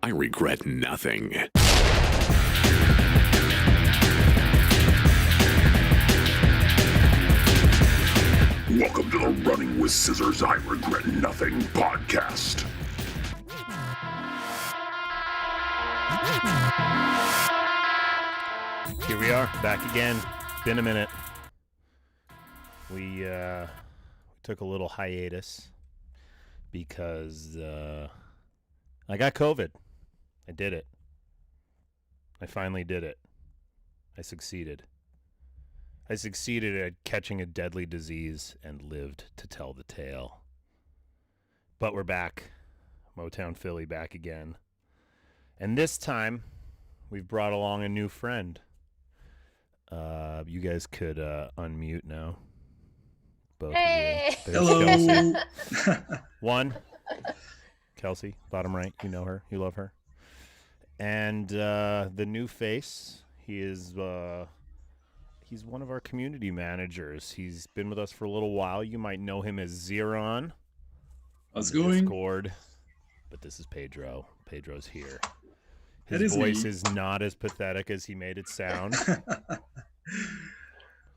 I regret nothing. Welcome to the Running with Scissors I Regret Nothing podcast. Here we are, back again. Been a minute. We took a little hiatus because I got COVID. I did it. I finally did it. I succeeded. I succeeded at catching a deadly disease and lived to tell the tale. But we're back. Motown Philly back again. And this time, we've brought along a new friend. You guys could unmute now. Both Hey! of you. There's Hello. Kelsey. One. Kelsey, bottom right. You know her. You love her. And the new face. He is... he's one of our community managers. He's been with us for a little while. You might know him as Zeron. How's it on the going? Discord. But this is Pedro. Pedro's here. That His is voice me. is not as pathetic as he made it sound.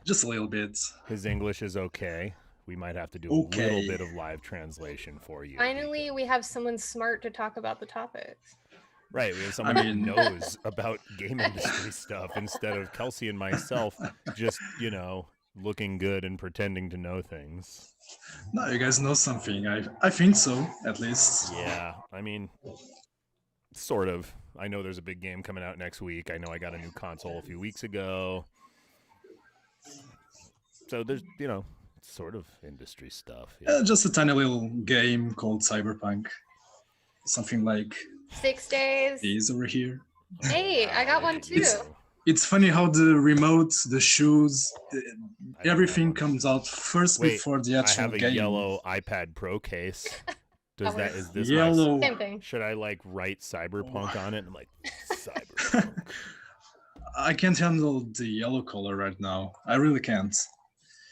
Just a little bit. His English is okay. We might have to do Okay. a little bit of live translation for you. Finally, we have someone smart to talk about the topics. Right, we have someone I who mean- knows about game industry stuff instead of Kelsey and myself just, looking good and pretending to know things. No, you guys know something. I think so, at least. Yeah, I mean, sort of. I know there's a big game coming out next week. I know I got a new console a few weeks ago. So there's, sort of industry stuff. Yeah. Just a tiny little game called Cyberpunk. Something like 6 days. these over here. Hey, I got one too. It's funny how the remote, the shoes, I don't everything have one. comes out first Wait, before the I actual have a game. yellow iPad Pro case. Is this my Yellow. Same thing. Should I write Cyberpunk on it? I'm like, Cyberpunk. I can't handle the yellow color right now. I really can't.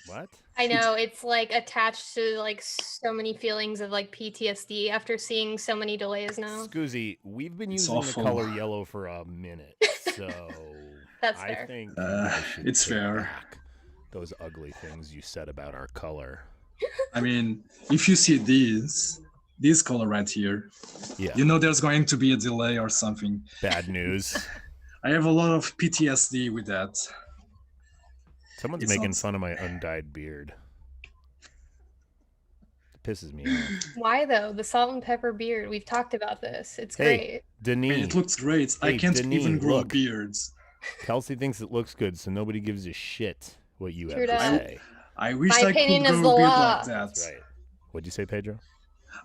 What? I know it's attached to so many feelings of PTSD after seeing so many delays now. Scoozy, we've been It's using awful. the color yellow for a minute, so That's I fair. think you guys should It's take fair. back those ugly things you said about our color. I mean, if you see this color right here, Yeah, you know there's going to be a delay or something. bad news. I have a lot of PTSD with that. Someone's It's making not- fun of my undyed beard. It pisses me off. Why though? The salt and pepper beard. We've talked about this. It's Hey, great. I Denis, mean, it looks great. I Hey, can't Denis, even grow look. beards. Kelsey thinks it looks good, so nobody gives a shit what you True have to that. say. I wish My I could opinion is grow the a beard law. like that. That's right. What'd you say, Pedro?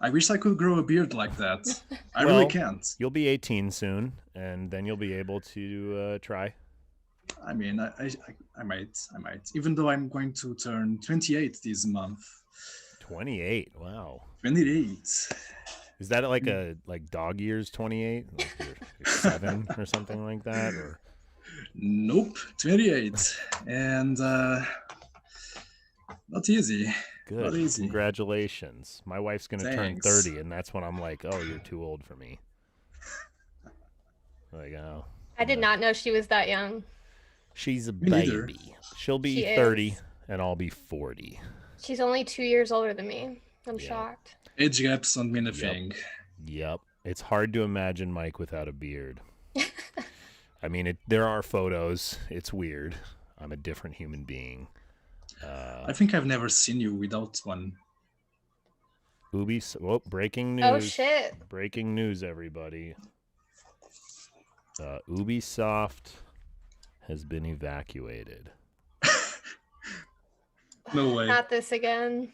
I wish I could grow a beard like that. I Well, really can't. You'll be 18 soon, and then you'll be able to try. I mean, I might. Even though I'm going to turn 28 this month. 28. Wow. 28. Is that like dog years 28? Like you're 7 or something like that? Or Nope, 28. And not easy. good. Not easy. Congratulations. My wife's gonna turn Thanks. 30, and that's when I'm like, oh, you're too old for me. Oh. I did not know she was that young. She's a Me neither. baby. She'll be She 30, is. and I'll be 40. She's only 2 years older than me. I'm Yeah. shocked. Age gaps don't mean a Yep. thing. Yep. It's hard to imagine Mike without a beard. I mean, there are photos. It's weird. I'm a different human being. I think I've never seen you without one. Breaking news. Oh shit. Breaking news, everybody. Ubisoft has been evacuated. No way. Not this again.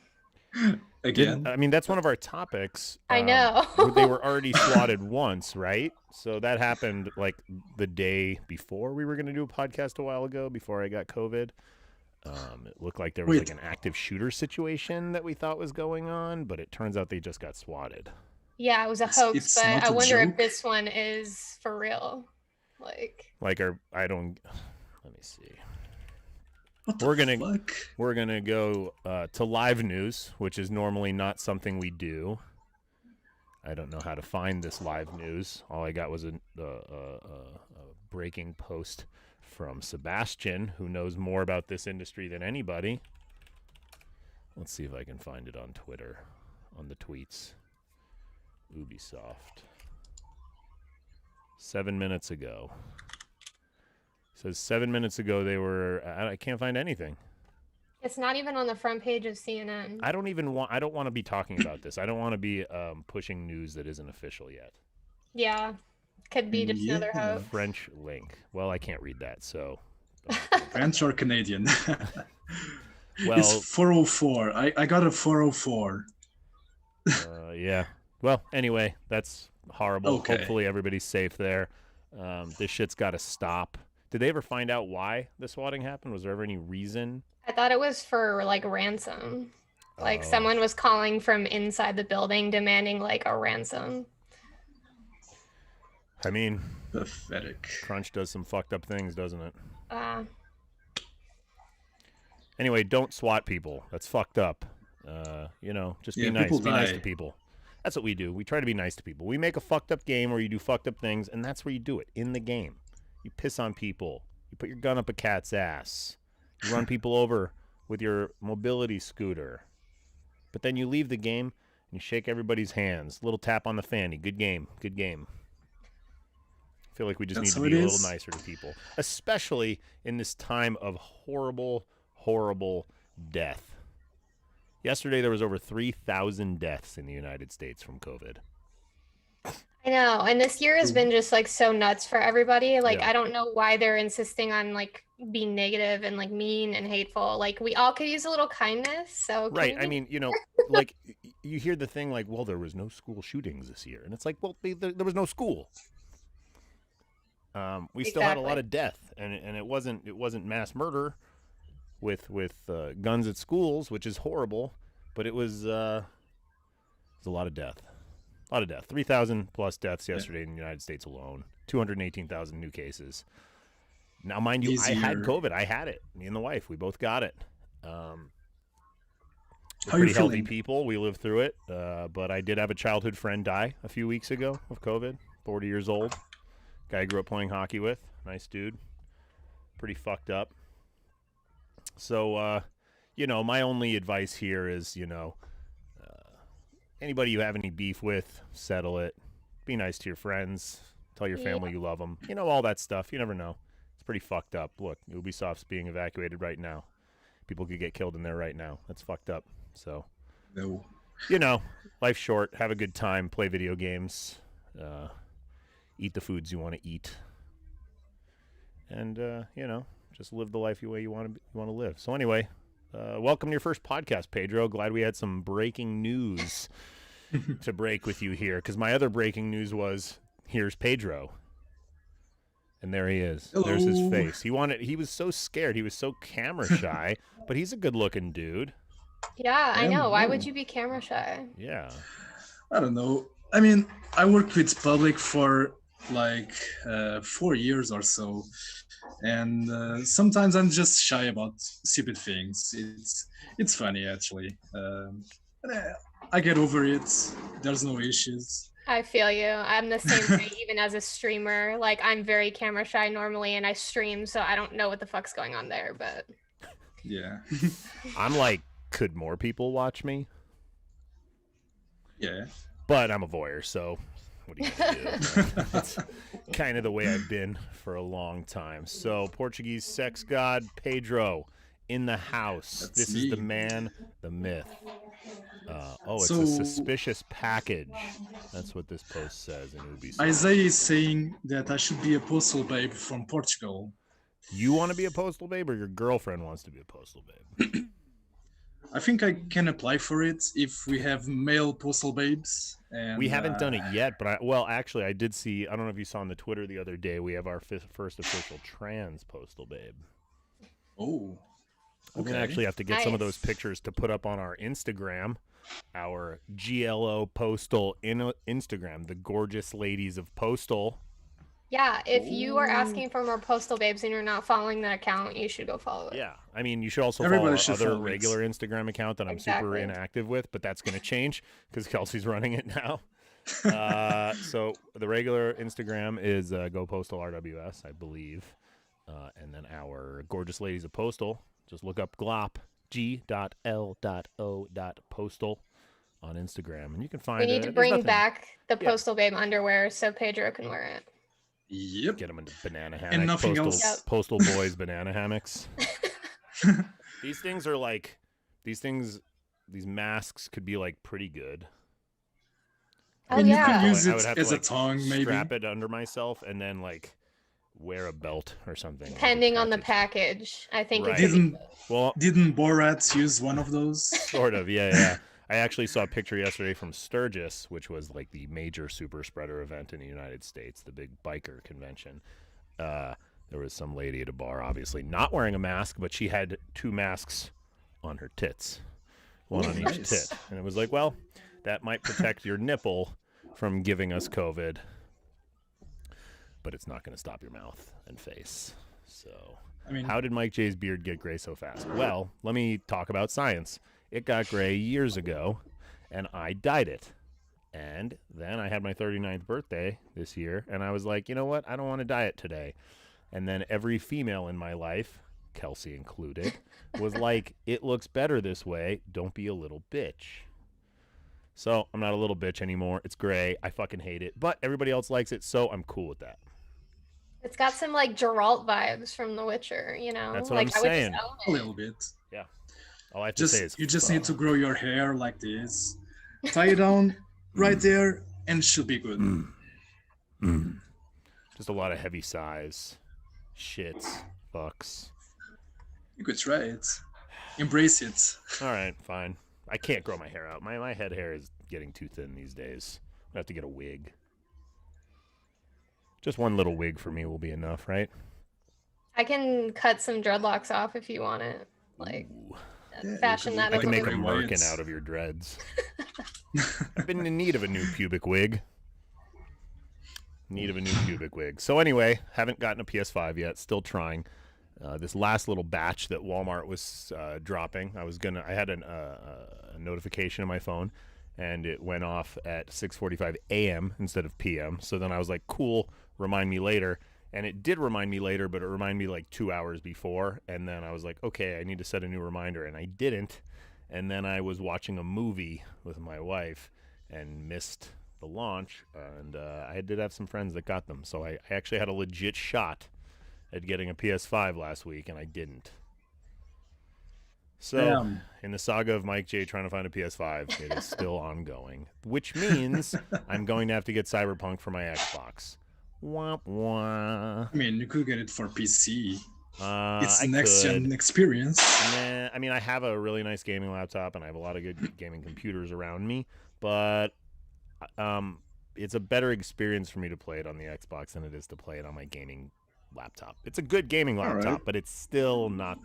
Again. I mean, that's one of our topics. I know. They were already swatted once, right? So that happened the day before we were going to do a podcast a while ago, before I got COVID. It looked like there was Wait. an active shooter situation that we thought was going on, but it turns out they just got swatted. Yeah, it was a It's- hoax, it's but not I a wonder if joke. this one is for real. Let me see. What the We're gonna- fuck? We're going to go to live news, which is normally not something we do. I don't know how to find this live news. All I got was a breaking post from Sebastian, who knows more about this industry than anybody. Let's see if I can find it on Twitter, on the tweets. Ubisoft. 7 minutes ago. Says 7 minutes ago they were. I can't find anything. It's not even on the front page of CNN. I don't want to be talking about this. I don't want to be pushing news that isn't official yet. Yeah, could be just another hoax. French link. Well, I can't read that, so. French or Canadian? Well, it's 404. I got a 404. Yeah. Well, anyway, that's horrible. Okay. Hopefully everybody's safe there. This shit's got to stop. Did they ever find out why the swatting happened? Was there ever any reason? I thought it was for like ransom. Like someone was calling from inside the building demanding like a ransom. I mean, Pathetic. Crunch does some fucked up things, doesn't it? Anyway, don't swat people. That's fucked up. Just be nice. Be nice to people. That's what we do. We try to be nice to people. We make a fucked up game where you do fucked up things, and that's where you do it, in the game. You piss on people. You put your gun up a cat's ass. You run people over with your mobility scooter. But then you leave the game and you shake everybody's hands. Little tap on the fanny. Good game. Good game. I feel like we just need to be a little nicer to people, especially in this time of horrible, horrible death. Yesterday, there was over 3,000 deaths in the United States from COVID. I know, and this year has been just like so nuts for everybody. Like, Yeah. I don't know why they're insisting on like being negative and like mean and hateful. Like, we all could use a little kindness. So Right. I mean, like you hear the thing like, well, there was no school shootings this year. And it's like, well, there was no school. We still had a lot of death, and it wasn't mass murder with guns at schools, which is horrible, but it was a lot of death. A lot of death. 3,000 plus deaths yesterday in the United States alone. 218,000 new cases. Now, mind you, I had COVID. I had it. Me and the wife, we both got it. We're pretty healthy people. We lived through it. But I did have a childhood friend die a few weeks ago of COVID. 40 years old. Guy I grew up playing hockey with. Nice dude. Pretty fucked up. So, my only advice here is, anybody you have any beef with, settle it. Be nice to your friends. Tell your family you love them. All that stuff. You never know. It's pretty fucked up. Look, Ubisoft's being evacuated right now. People could get killed in there right now. That's fucked up. So, No. Life's short. Have a good time. Play video games. Eat the foods you want to eat. And, just live the life the way you want to live. So anyway, welcome to your first podcast, Pedro. Glad we had some breaking news to break with you here, because my other breaking news was, here's Pedro. And there he is. Hello. There's his face. He was so scared. He was so camera shy, but he's a good-looking dude. Yeah, I know. Why would you be camera shy? Yeah. I don't know. I mean, I worked with public for like 4 years or so, and sometimes I'm just shy about stupid things. It's funny actually. I get over it. There's no issues. I feel you. I'm the same way, even as a streamer. Like, I'm very camera shy normally, and I stream, so I don't know what the fuck's going on there, but... Yeah. I'm like, could more people watch me? Yeah. But I'm a voyeur, so what are you going to do? It's kind of the way I've been for a long time. So, Portuguese sex god Pedro in the house. This is the man, the myth. It's a suspicious package. That's what this post says in Ubisoft. Isaiah is saying that I should be a postal babe from Portugal. You want to be a postal babe, or your girlfriend wants to be a postal babe? I think I can apply for it if we have male postal babes. And, we haven't done it yet, but actually, I did see. I don't know if you saw on the Twitter the other day. We have our first official trans postal babe. Oh. I'm going to actually have to get some of those pictures to put up on our Instagram, our GLO Postal Instagram, the gorgeous ladies of Postal. Yeah, if you are asking for more postal babes and you're not following that account, you should go follow it. Yeah, I mean, you should also Everybody follow should our other follow it. regular Instagram account that I'm super inactive with, but that's going to change because Kelsey's running it now. So the regular Instagram is Go Postal RWS, I believe. And then our gorgeous ladies of Postal, just look up glop, g.l.o.postal on Instagram, and you can find We need to there's bring nothing- back the Yeah. Postal Babe underwear so Pedro can wear it. Yep. Get them into banana hammock. And nothing Postal, else. Yep. Postal Boys banana hammocks. These things are like, these masks could be like pretty good. Oh, I mean, yeah. you could use I would it have as to, a tongue, maybe. strap it under myself and then like wear a belt or something. like, Depending on the attach package, I think Right. it could be Didn't good. Well, didn't Borat use one of those? sort of, yeah. I actually saw a picture yesterday from Sturgis, which was like the major super spreader event in the United States, the big biker convention. There was some lady at a bar, obviously not wearing a mask, but she had 2 masks on her tits, one on each nice. tit. And it was like, well, that might protect your nipple from giving us COVID, but it's not going to stop your mouth and face. So I mean, how did Mike J's beard get gray so fast? Well, let me talk about science. It got gray years ago, and I dyed it. And then I had my 39th birthday this year, and I was like, you know what? I don't want to dye it today. And then every female in my life, Kelsey included, was like, it looks better this way. Don't be a little bitch. So I'm not a little bitch anymore. It's gray. I fucking hate it. But everybody else likes it, so I'm cool with that. It's got some like Geralt vibes from The Witcher, you know? That's what like, I'm I would saying. just own a it. little bit. All I have to say is You just need to grow your hair like this, tie it down right there, and it should be good. just a lot of heavy sighs, shits, fucks. You could try it. Embrace it. All right, fine. I can't grow my hair out. My head hair is getting too thin these days. I have to get a wig. Just one little wig for me will be enough, right? I can cut some dreadlocks off if you want it. Like, Ooh. Yeah, fashion you that I as can a make a wig. Right. merkin out of your dreads. I've been in need of a new pubic wig. So anyway, haven't gotten a PS5 yet. Still trying. This last little batch that Walmart was dropping, I had a notification on my phone, and it went off at 6:45 a.m. instead of p.m. So then I was like, cool, remind me later. And it did remind me later, but it reminded me like 2 hours before. And then I was like, okay, I need to set a new reminder. And I didn't. And then I was watching a movie with my wife and missed the launch. And I did have some friends that got them. So I actually had a legit shot at getting a PS5 last week, and I didn't. So Damn. in the saga of Mike J trying to find a PS5, it is still ongoing, which means I'm going to have to get Cyberpunk for my Xbox. Wah, wah. I mean, you could get it for PC. It's I next could. gen experience. Nah, I mean, I have a really nice gaming laptop, and I have a lot of good gaming computers around me, but it's a better experience for me to play it on the Xbox than it is to play it on my gaming laptop. It's a good gaming laptop, right. but it's still not.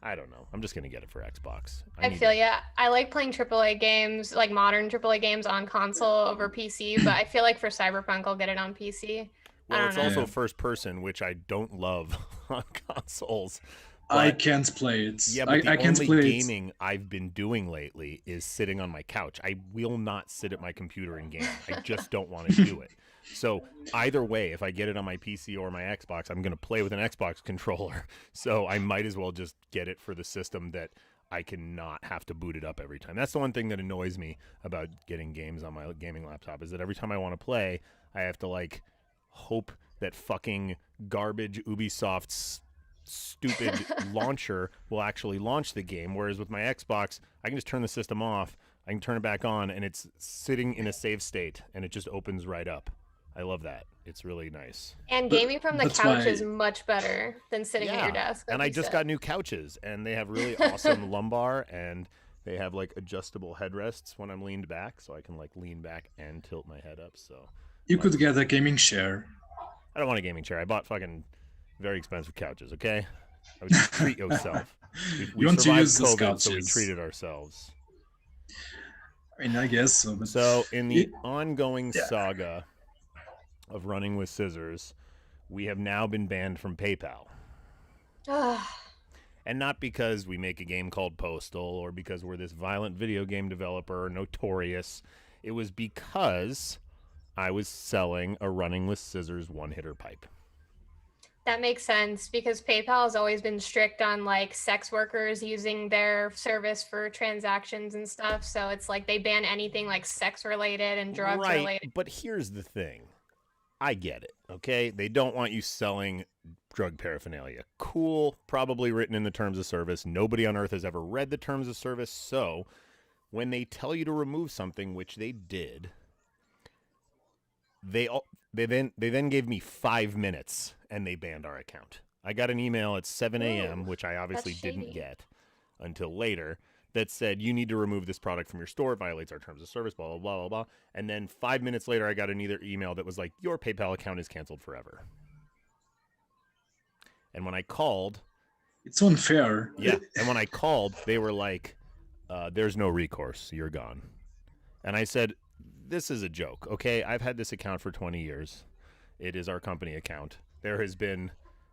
I don't know. I'm just gonna get it for Xbox. I feel yeah. I like playing AAA games, like modern AAA games on console over PC, but I feel like for Cyberpunk, I'll get it on PC. Well, it's know. also Yeah. first person, which I don't love on consoles. I But- can't play it. Yeah, but I the can't only play gaming I've been doing lately is sitting on my couch. I will not sit at my computer and game. I just don't want to do it. So either way, if I get it on my PC or my Xbox, I'm going to play with an Xbox controller. So I might as well just get it for the system that I can not have to boot it up every time. That's the one thing that annoys me about getting games on my gaming laptop is that every time I want to play, I have to like hope that fucking garbage Ubisoft's stupid launcher will actually launch the game, whereas with my Xbox I can just turn the system off, I can turn it back on, and it's sitting in a save state and it just opens right up. I love that. It's really nice. And But gaming from the that's couch why- is much better than sitting at your desk. And like I you just said. got new couches, and they have really awesome lumbar, and they have like adjustable headrests when I'm leaned back, so I can like lean back and tilt my head up. So You could get a gaming chair. I don't want a gaming chair. I bought fucking very expensive couches. Okay, I would just treat yourself. We You want to survived use those COVID, so we couches. treated ourselves. I mean, I guess so. But So in the It- ongoing yeah. saga of running with scissors, we have now been banned from PayPal. And not because we make a game called Postal or because we're this violent video game developer, notorious. It was because I was selling a running with scissors one-hitter pipe. That makes sense because PayPal has always been strict on like sex workers using their service for transactions and stuff. So it's like they ban anything like sex related and drugs Right, related. but here's the thing. I get it, okay? They don't want you selling drug paraphernalia. Cool, probably written in the terms of service. Nobody on earth has ever read the terms of service. So when they tell you to remove something, which they did, they then gave me 5 minutes and they banned our account. I got an email at 7 a.m., which I obviously didn't get until later, that said, you need to remove this product from your store. It violates our terms of service, blah, blah, blah, blah, blah. And then 5 minutes later, I got another email that was like, your PayPal account is canceled forever. And when I called... It's unfair. Yeah, and when I called, they were like, there's no recourse. You're gone. And I said, this is a joke, okay? I've had this account for 20 years. It is our company account. There has been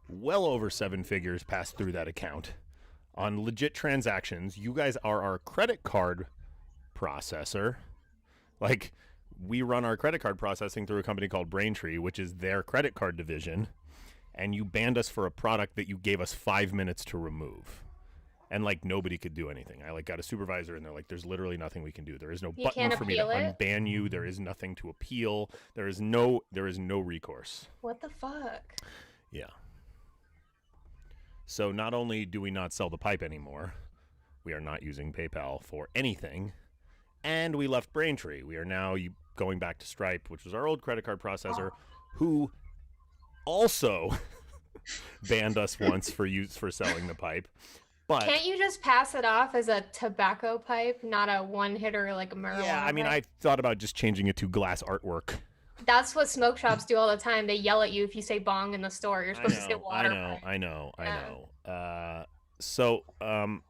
well over 7 figures passed through that account on legit transactions. You guys are our credit card processor. Like, we run our credit card processing through a company called Braintree, which is their credit card division. And you banned us for a product that you gave us 5 minutes to remove. And like nobody could do anything. I like got a supervisor and they're like, there's literally nothing we can do. There is no button for me to unban you. There is nothing to appeal. There is no recourse. What the fuck? Yeah. So not only do we not sell the pipe anymore, we are not using PayPal for anything, and we left Braintree. We are now going back to Stripe, which was our old credit card processor, who also banned us once for selling the pipe. But can't you just pass it off as a tobacco pipe, not a one-hitter like a marijuana? Yeah, I mean, pipe? I thought about just changing it to glass artwork. That's what smoke shops do all the time. They yell at you if you say bong in the store. You're supposed to say water. I know.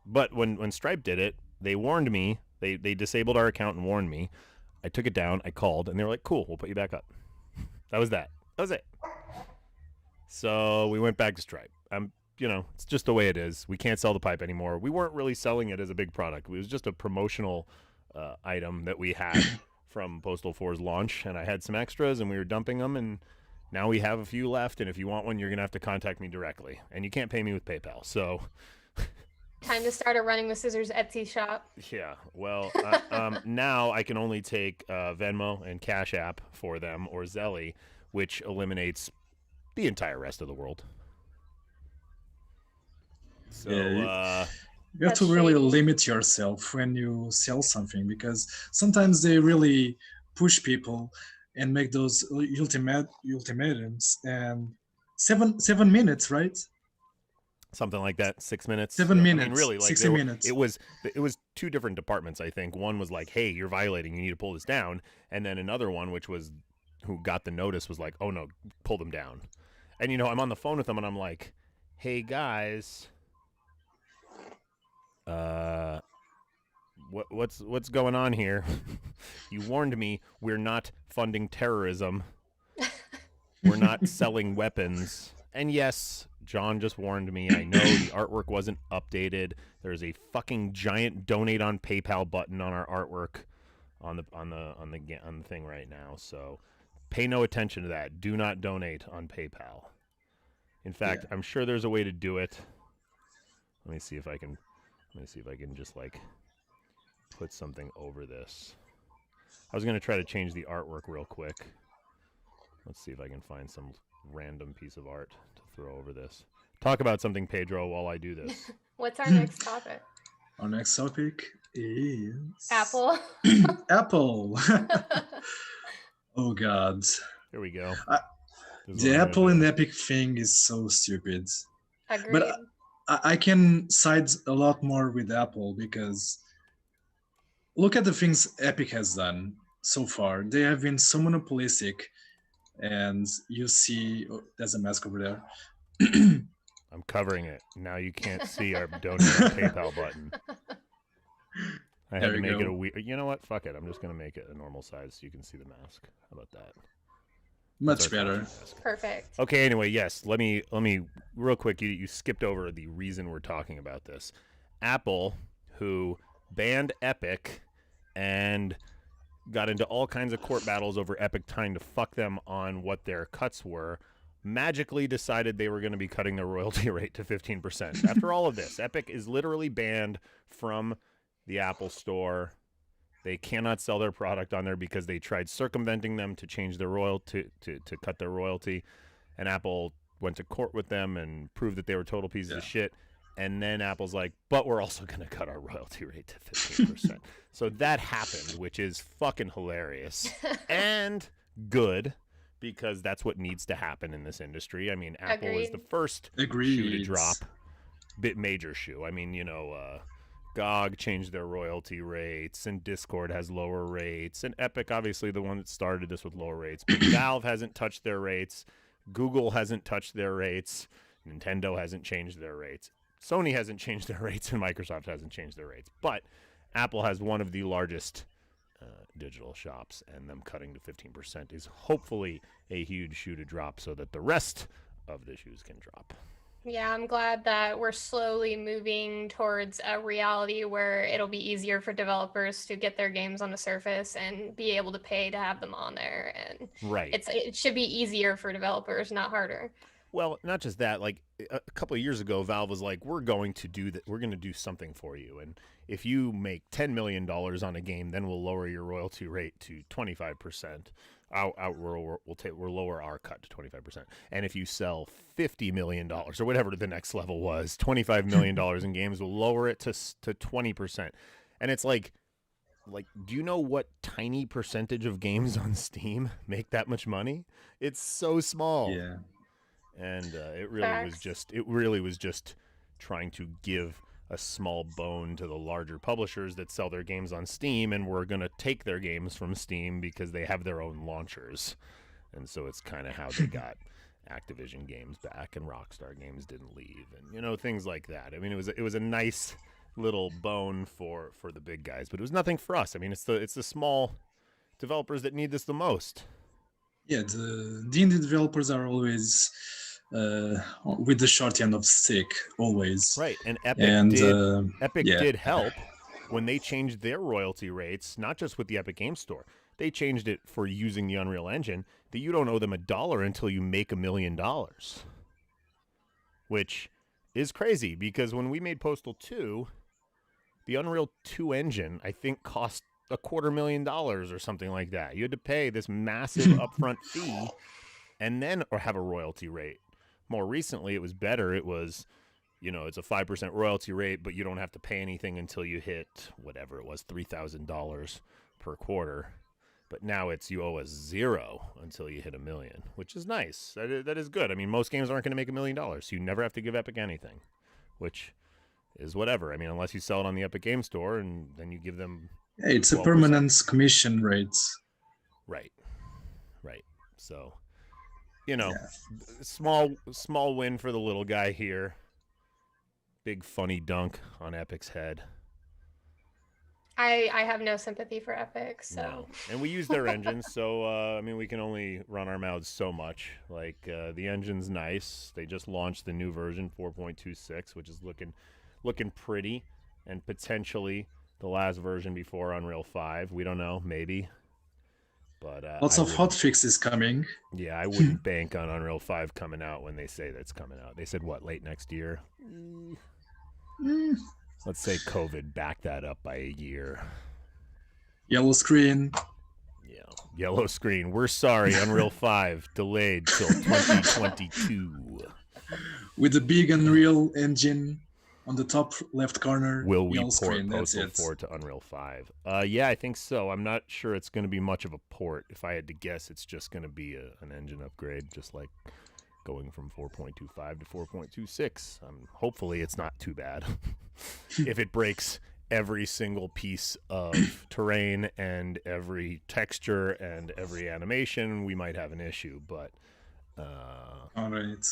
But when Stripe did it, they warned me. They disabled our account and warned me. I took it down. I called, and they were like, cool, we'll put you back up. That was it. So we went back to Stripe. It's just the way it is. We can't sell the pipe anymore. We weren't really selling it as a big product. It was just a promotional item that we had from Postal 4's launch, and I had some extras, and we were dumping them, and now we have a few left, and if you want one, you're going to have to contact me directly, and you can't pay me with PayPal, so... Time to start a Running with Scissors Etsy shop. Yeah, well, now I can only take Venmo and Cash App for them, or Zelly, which eliminates the entire rest of the world. So, you have to really limit yourself when you sell something, because sometimes they really push people and make those ultimatums, and 7 minutes, right? Something like that. 6 minutes. 7 minutes. I mean, really, like 60 minutes. It was 2 different departments, I think. One was like, hey, you're violating, you need to pull this down. And then another one, which was who got the notice, was like, oh no, pull them down. And I'm on the phone with them and I'm like, hey guys, what's going on here? You warned me we're not funding terrorism. We're not selling weapons. And yes, John just warned me. I know the artwork wasn't updated. There's a fucking giant donate on PayPal button on our artwork on the thing right now. So pay no attention to that. Do not donate on PayPal. In fact, I'm sure there's a way to do it. Let me see if I can just like put something over this. I was going to try to change the artwork real quick. Let's see if I can find some random piece of art to throw over this. Talk about something, Pedro, while I do this. What's our next topic? Our next topic is... Apple. Apple. Oh, God. Here we go. The Apple and Epic thing is so stupid. Agreed. But I can side a lot more with Apple, because look at the things Epic has done so far. They have been so monopolistic, and you see, there's a mask over there. I'm covering it. Now you can't see our donate on PayPal button. I had to make it a weird... You know what? Fuck it. I'm just going to make it a normal size so you can see the mask. How about that? Much better. Perfect. Okay, anyway, yes. Let me real quick, you skipped over the reason we're talking about this. Apple, who banned Epic and got into all kinds of court battles over Epic trying to fuck them on what their cuts were, magically decided they were going to be cutting their royalty rate to 15%. After all of this, Epic is literally banned from the Apple Store. They cannot sell their product on there because they tried circumventing them to change their royalty, to cut their royalty, and Apple went to court with them and proved that they were total pieces of shit. And then Apple's like, but we're also going to cut our royalty rate to 15%. So that happened, which is fucking hilarious and good, because that's what needs to happen in this industry. I mean, Apple is the first shoe to drop, major shoe. I mean, GOG changed their royalty rates, and Discord has lower rates, and Epic, obviously the one that started this with lower rates. But Valve hasn't touched their rates. Google hasn't touched their rates. Nintendo hasn't changed their rates. Sony hasn't changed their rates, and Microsoft hasn't changed their rates. But Apple has one of the largest digital shops, and them cutting to 15% is hopefully a huge shoe to drop so that the rest of the shoes can drop. Yeah, I'm glad that we're slowly moving towards a reality where it'll be easier for developers to get their games on the Surface and be able to pay to have them on there. And it should be easier for developers, not harder. Well, not just that. Like a couple of years ago, Valve was like, "We're going to do that. We're going to do something for you, and if you make $10 million on a game, then we'll lower your royalty rate to 25%. We'll lower our cut to 25%. And if you sell $50 million or whatever the next level was, $25 million in games, we'll lower it to 20%." And it's like, do you know what tiny percentage of games on Steam make that much money? It's so small. Yeah. And it really was just trying to give a small bone to the larger publishers that sell their games on Steam, and we're going to take their games from Steam because they have their own launchers. And so it's kind of how they got Activision games back, and Rockstar games didn't leave, and things like that. I mean, it was a nice little bone for the big guys, but it was nothing for us. I mean, it's the small developers that need this the most. Yeah, the indie developers are always with the short end of the stick, always. Right, and Epic did help when they changed their royalty rates, not just with the Epic Game Store. They changed it for using the Unreal Engine, that you don't owe them $1 until you make $1 million. Which is crazy, because when we made Postal 2, the Unreal 2 engine, I think, cost $250,000 or something like that. You had to pay this massive upfront fee and then have a royalty rate. More recently, it was better. It was, it's a 5% royalty rate, but you don't have to pay anything until you hit whatever it was, $3,000 per quarter. But now it's you owe us $0 until you hit $1 million, which is nice. That is good. I mean, most games aren't going to make $1 million, so you never have to give Epic anything, which is whatever. I mean, unless you sell it on the Epic Game Store, and then you give them. Yeah, it's 12%. A permanent commission rate. Right. So, small win for the little guy here. Big funny dunk on Epic's head. I have no sympathy for Epic, so. No. And we use their engine, so we can only run our mouths so much. Like the engine's nice. They just launched the new version 4.26, which is looking pretty, and potentially the last version before Unreal 5. We don't know, maybe. But lots of hot fixes coming. Yeah, I wouldn't bank on Unreal 5 coming out when they say that's coming out. They said what, late next year? Let's say COVID backed that up by a year. Yellow screen. Yeah, yellow screen. We're sorry, Unreal 5 delayed till 2022. With the big Unreal engine on the top left corner. Will we yellow port screen, Postal 4 to Unreal 5? Yeah, I think so. I'm not sure it's going to be much of a port. If I had to guess, it's just going to be an engine upgrade, just like going from 4.25 to 4.26. Hopefully it's not too bad. If it breaks every single piece of terrain and every texture and every animation, we might have an issue. But all right.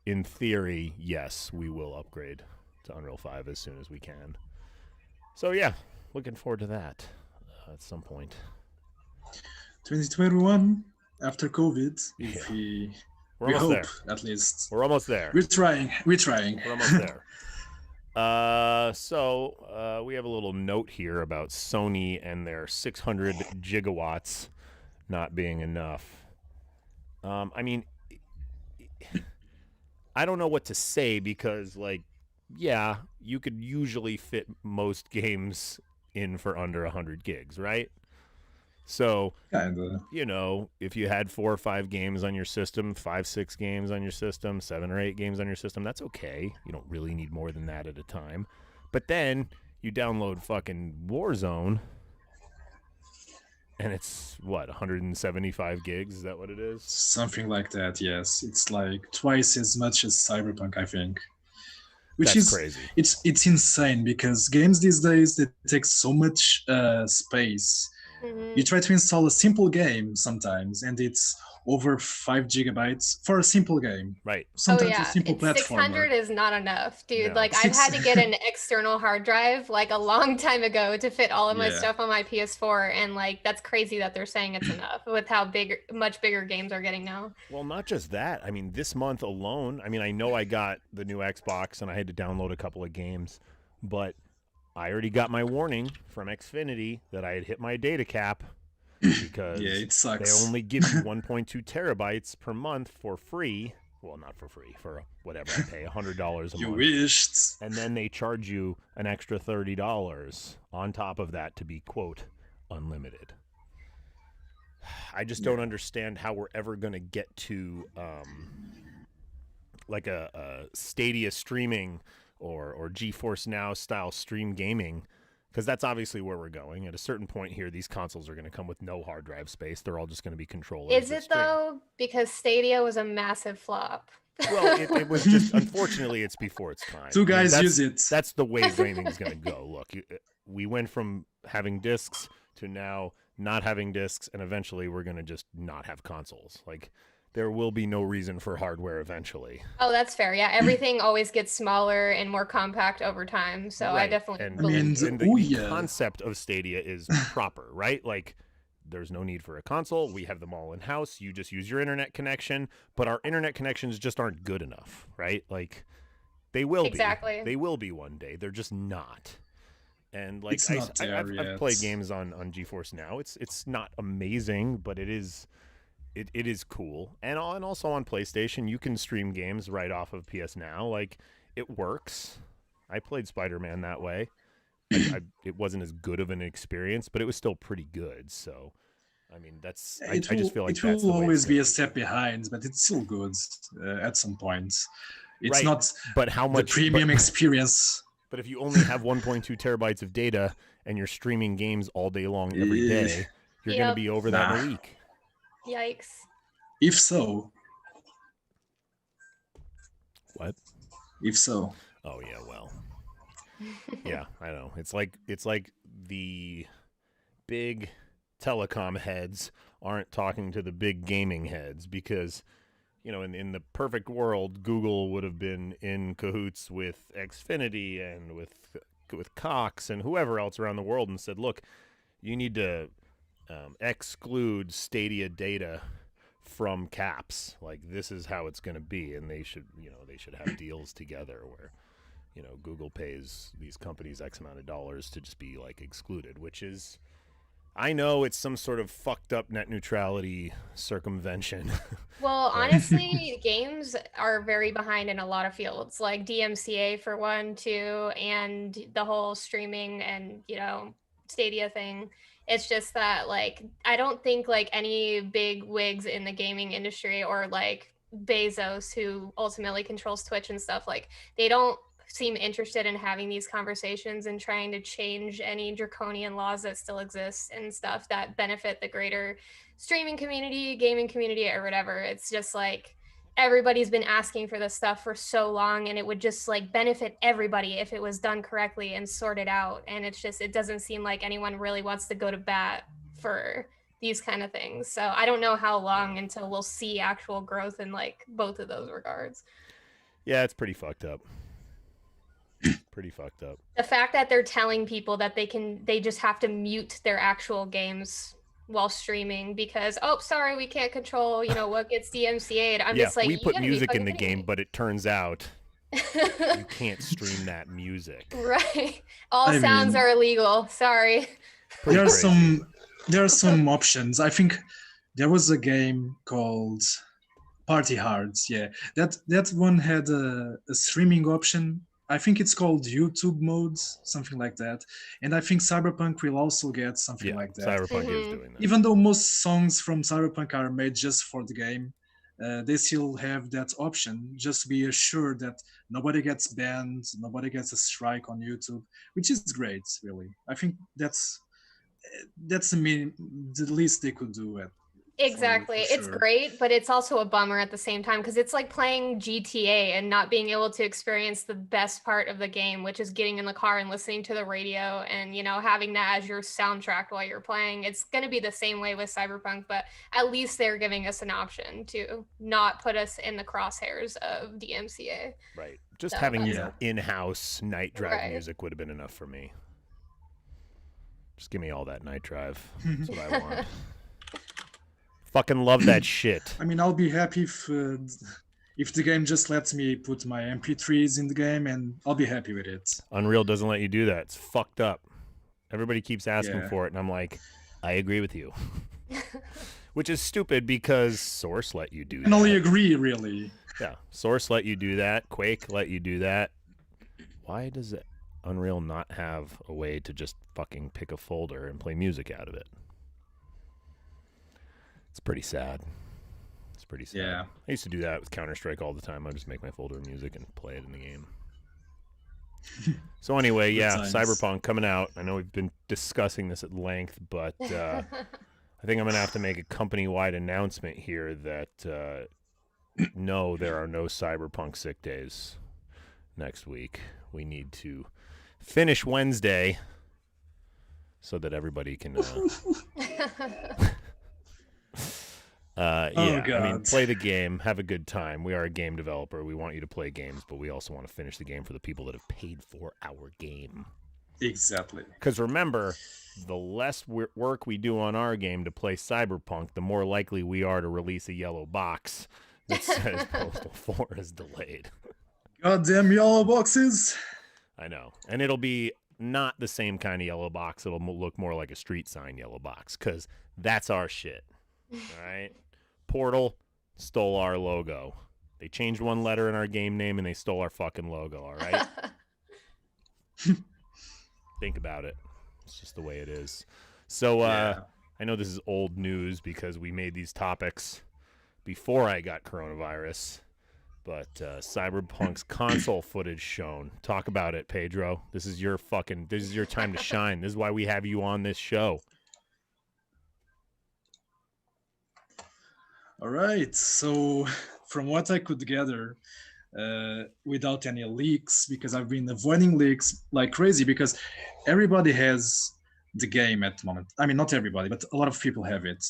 In theory, yes, we will upgrade to Unreal 5 as soon as we can. So yeah, looking forward to that at some point. 2021 after COVID, if We're we almost hope there. At least We're almost there. We're trying. We're almost there. So we have a little note here about Sony and their 600 gigawatts not being enough. I mean, I don't know what to say because, like, yeah, you could usually fit most games in for under 100 gigs, right? So, Kinda. you know, if you had 4 or 5 games on your system, 5, 6 games on your system, 7 or 8 games on your system, that's okay. You don't really need more than that at a time. But then you download fucking Warzone, and it's, what, 175 gigs? Is that what it is? Something like that, yes. It's like twice as much as Cyberpunk, I think. Which That's is crazy. It's insane because games these days, they take so much space. Mhm. You try to install a simple game sometimes, and it's over 5 gigabytes for a simple game. Right. Sometimes a simple It's platformer. 600 is not enough, dude. No. Like I've had to get an external hard drive like a long time ago to fit all of my Yeah. stuff on my PS4, and like that's crazy that they're saying it's enough with how much bigger games are getting now. Well, not just that. I mean, this month alone, I mean, I know I got the new Xbox and I had to download a couple of games, but I already got my warning from Xfinity that I had hit my data cap because Yeah, it they sucks. only give you 1.2 terabytes per month for free. Well, not for free, for whatever I pay, $100 a You month. wished. And then they charge you an extra $30 on top of that to be, quote, unlimited. I just don't understand how we're ever going to get to like a Stadia streaming or GeForce Now style stream gaming, because that's obviously where we're going. At a certain point here, these consoles are going to come with no hard drive space. They're all just going to be controllers. Is that it stream. though? Because Stadia was a massive flop. Well, it was just, unfortunately, it's before its time. Two guys that's, use it. That's the way gaming's going to go. Look, we went from having discs to now not having discs, and eventually we're going to just not have consoles. Like, there will be no reason for hardware eventually. Oh, that's fair. Yeah, everything always gets smaller and more compact over time. So I Right. definitely and, believe. and the concept of Stadia is proper, right? Like, there's no need for a console. We have them all in house. You just use your internet connection, but our internet connections just aren't good enough, right? Like, they will Exactly. be. They will be one day. They're just not. And like, It's not there I've yet. played games on GeForce Now. It's not amazing, but it is cool. And also on PlayStation, you can stream games right off of PS Now. Like, it works. I played Spider-Man that way. It wasn't as good of an experience, but it was still pretty good. So, I mean, I just feel like it that's will the way always it's be gonna a step behind, but it's still good at some point. It's Right, not but how much the premium experience. But if you only have 1.2 terabytes of data and you're streaming games all day long every day, you're going to be over that in a week. Yikes. If so. What? If so. Oh yeah, well. Yeah, I know. It's like the big telecom heads aren't talking to the big gaming heads because, you know, in the perfect world, Google would have been in cahoots with Xfinity and with Cox and whoever else around the world and said, look, you need to exclude Stadia data from caps. Like, this is how it's going to be, and they should have deals together where, you know, Google pays these companies X amount of dollars to just be like excluded, which is, I know it's some sort of fucked up net neutrality circumvention. Well, honestly, games are very behind in a lot of fields, like DMCA for one, too, and the whole streaming and, you know, Stadia thing. It's just that, like, I don't think like any big wigs in the gaming industry or like Bezos, who ultimately controls Twitch and stuff, like, they don't seem interested in having these conversations and trying to change any draconian laws that still exist and stuff that benefit the greater streaming community, gaming community, or whatever. It's just like everybody's been asking for this stuff for so long, and it would just like benefit everybody if it was done correctly and sorted out. And it's just, it doesn't seem like anyone really wants to go to bat for these kind of things. So I don't know how long until we'll see actual growth in like both of those regards. Yeah, it's pretty fucked up. Pretty fucked up. The fact that they're telling people that they just have to mute their actual games while streaming because, oh, sorry, we can't control, you know, what gets DMCA'd. I'm just like, we put you gotta be music in fucking the kidding game, me. but it turns out You can't stream that music. Right. All I sounds mean- are illegal. Sorry. Pretty there are crazy. there are some options. I think there was a game called Party Hards. Yeah, that one had a streaming option. I think it's called YouTube modes, something like that. And I think Cyberpunk will also get something Yeah, like that. Cyberpunk is Mhm. doing that. Even though most songs from Cyberpunk are made just for the game, they still have that option just to be assured that nobody gets banned, nobody gets a strike on YouTube, which is great, really. I think that's the least they could do it. Exactly. It's sure. great, but it's also a bummer at the same time because it's like playing GTA and not being able to experience the best part of the game, which is getting in the car and listening to the radio and, having that as your soundtrack while you're playing. It's going to be the same way with Cyberpunk, but at least they're giving us an option to not put us in the crosshairs of the MCA. Right. Just So having, that's- in-house night drive Right. music would have been enough for me. Just give me all that night drive. That's what I want. Fucking love that shit. I mean, I'll be happy if the game just lets me put my MP3s in the game, and I'll be happy with it. Unreal doesn't let you do that. It's fucked up. Everybody keeps asking Yeah. for it, and I'm like, I agree with you. Which is stupid because Source let you do I can only that. agree, really. Yeah, Source let you do that. Quake let you do that. Why does Unreal not have a way to just fucking pick a folder and play music out of it? It's pretty sad. It's pretty sad. Yeah. I used to do that with Counter-Strike all the time. I just make my folder of music and play it in the game. So anyway, Good yeah, times. Cyberpunk coming out. I know we've been discussing this at length, but I think I'm going to have to make a company-wide announcement here that no, there are no Cyberpunk sick days next week. We need to finish Wednesday so that everybody can yeah, I mean, God. play the game, have a good time. We are a game developer. We want you to play games, but we also want to finish the game for the people that have paid for our game. Exactly. Because remember, the less work we do on our game to play Cyberpunk, the more likely we are to release a yellow box that says Postal 4 is delayed. Goddamn yellow boxes. I know. And it'll be not the same kind of yellow box. It'll look more like a street sign yellow box because that's our shit. All right? Portal stole our logo. They changed one letter in our game name and they stole our fucking logo, all right? Think about it. It's just the way it is. So Yeah. I know this is old news because we made these topics before I got coronavirus, but Cyberpunk's console footage shown. Talk about it, Pedro. This is your time to shine. This is why we have you on this show. All right. So, from what I could gather, without any leaks, because I've been avoiding leaks like crazy, because everybody has the game at the moment. I mean, not everybody, but a lot of people have it,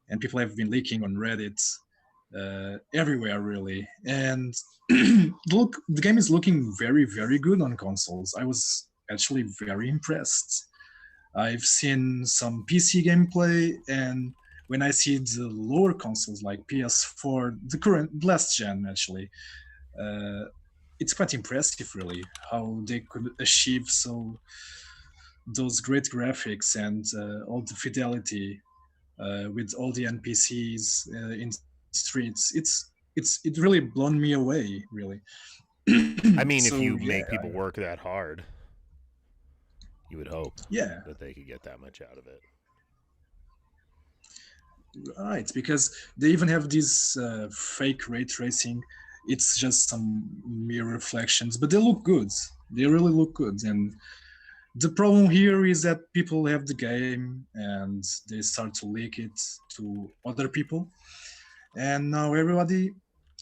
and people have been leaking on Reddit, everywhere really. And look, the game is looking very, very good on consoles. I was actually very impressed. I've seen some PC gameplay, and when I see the lower consoles like PS4, the last gen actually, it's quite impressive really how they could achieve those great graphics and all the fidelity with all the NPCs in streets. It really blown me away really. I mean, So, if you yeah, make people work that hard, you would hope yeah, that they could get that much out of it. right, because they even have this fake ray tracing. It's just some mere reflections, but they look good. They really look good. And the problem here is that people have the game and they start to leak it to other people. And now everybody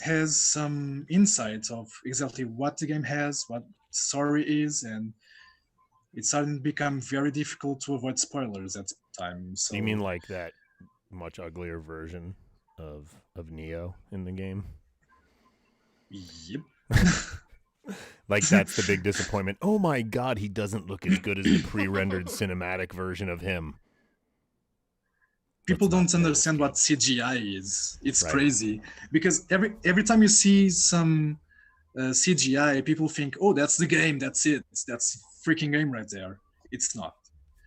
has some insight of exactly what the game has, what story is, and it's starting to become very difficult to avoid spoilers at times. So You mean like that much uglier version of Neo in the game? Yep. Like that's the big disappointment. Oh my god, he doesn't look as good as the pre-rendered cinematic version of him. People Let's don't not understand notice what CGI is. It's Right. crazy because every time you see some CGI, people think, oh, that's the game, that's it, that's freaking game right there. It's not.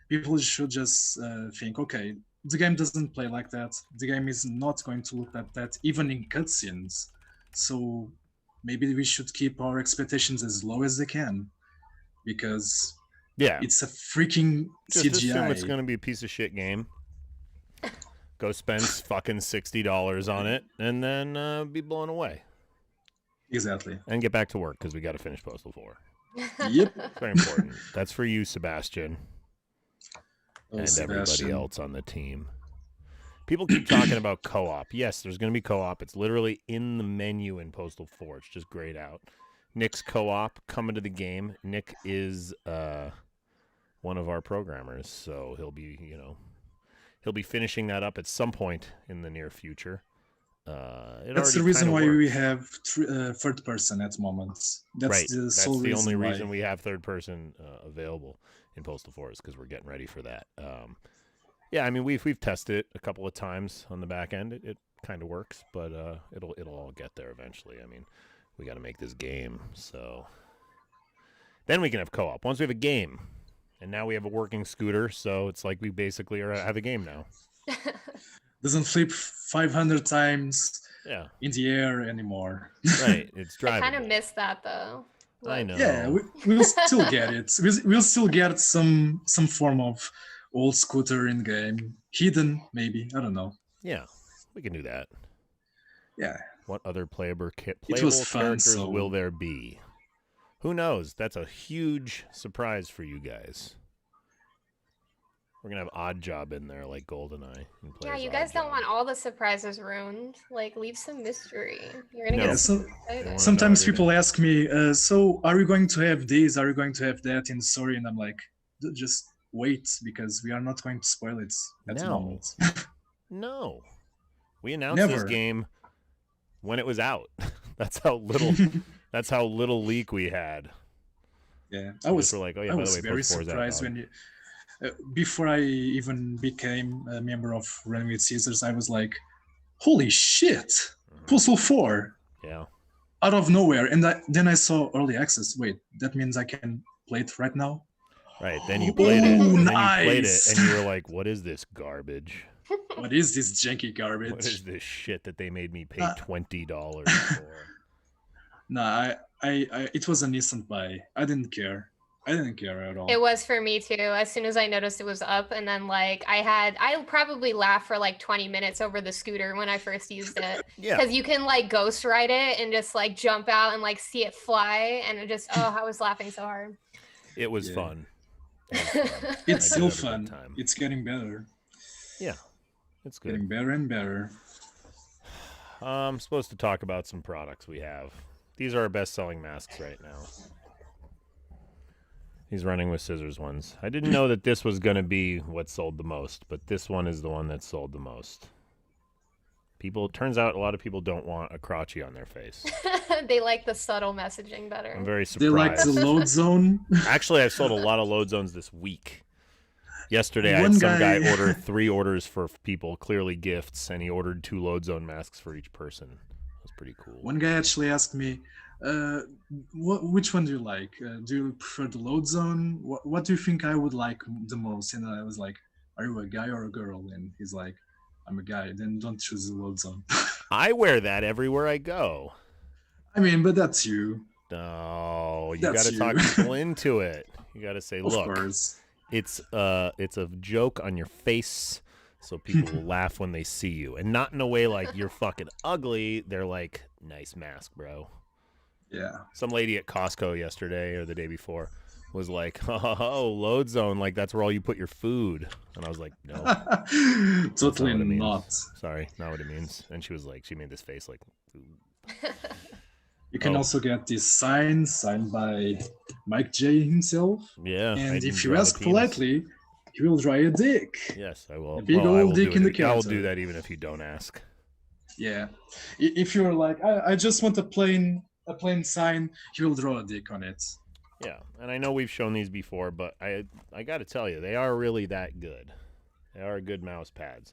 People should just think, okay, the game doesn't play like that. The game is not going to look like that, even in cutscenes. So maybe we should keep our expectations as low as they can, because Yeah. it's a freaking Just assume CGI. it's going to be a piece of shit game. Go spend fucking $60 on it, and then be blown away. Exactly. And get back to work, because we got to finish Postal 4. Yep. It's very important. That's for you, Sebastian, Oh, and Sebastian. everybody else on the team. People keep talking about co-op. Yes, there's going to be co-op. It's literally in the menu in Postal 4. It's just grayed out. Nick's co-op coming to the game. Nick is one of our programmers, so he'll be finishing that up at some point in the near future. That's the reason why we have third person at moments. That's right. the That's sole the only why. reason we have third person available in Postal 4 is because we're getting ready for that. Yeah, I mean we've tested it a couple of times on the back end. It kind of works, but it'll all get there eventually. I mean, we got to make this game, so then we can have co-op. Once we have a game, and now we have a working scooter, so it's like we basically have a game now. Doesn't flip 500 times Yeah, in the air anymore. right. It's I driving. kind of miss that though. I know. Yeah, we'll still get it. We'll still get some form of old scooter in game, hidden maybe. I don't know. Yeah, we can do that. Yeah, What other playable It was fun, characters so- will there be? Who knows? That's a huge surprise for you guys. We're gonna have Odd Job in there like GoldenEye. And play Yeah, as you guys don't Oddjob. want all the surprises ruined. Like, leave some mystery. You're gonna No. yeah. get So excited. wanna sometimes know people ask me, so are we going to have this? Are we going to have that in the story? And I'm like, just wait, because we are not going to spoil it at the No. moment. No, we announced this Never. game when it was out. That's how little leak we had. Yeah, We I was just were like, oh yeah, I by was the way, very Post 4 is out, surprised dog. when you, before I even became a member of Running with Caesars, I was like, holy shit, Mhm. Postal 4 Yeah, out of nowhere. And then I saw early access. Wait, that means I can play it right now? right. Then you played it. Ooh, And then you played it, nice. and you were like, what is this garbage? What is this janky garbage? What is this shit that they made me pay Uh, $20 for? Nah, I it was an instant buy. I didn't care. I didn't care at all. It was for me too. As soon as I noticed it was up, and then like I probably laughed for like 20 minutes over the scooter when I first used it. Yeah, Because you can like ghost ride it and just like jump out and like see it fly, and it just I was laughing so hard. it was Yeah. fun. It was fun. I It's did still have a good fun. time. It's getting better. Yeah, it's good. Getting better and better. I'm supposed to talk about some products we have. These are our best-selling masks right now. These Running with Scissors ones. I didn't know that this was going to be what sold the most, but this one is the one that sold the most. Turns out a lot of people don't want a crotchy on their face. They like the subtle messaging better. I'm very They like surprised. the load zone. Actually, I've sold a lot of load zones this week. Yesterday, I One had some guy guy- order 3 orders for people, clearly gifts, and he ordered 2 load zone masks for each person. That was pretty cool. One guy actually asked me, which one do you like? Do you prefer the load zone? What do you think I would like the most? And I was like, are you a guy or a girl? And he's like, I'm a guy. Then don't choose the load zone. I wear that everywhere I go. I mean, but that's you. No, you That's got to talk you. people into it. You got to say, Of look, course. it's a joke on your face, so people will laugh when they see you, and not in a way like you're fucking ugly. They're like, nice mask, bro. Yeah. Some lady at Costco yesterday or the day before was like, oh, load zone, like that's where all you put your food. And I was like, no, Totally what it means. not. sorry, not what it means. And she was like, she made this face like, ooh. You can Oh. also get this sign signed by MikeJ himself. Yeah. I And didn't if you draw the ask penis. politely, he will draw a dick. Yes, I will. A big I old will dick do in it. the I'll character. do that even if you don't ask. Yeah. If you're like, I just want a plain sign, he will draw a dick on it. Yeah, and I know we've shown these before, but I got to tell you, they are really that good. They are good mouse pads.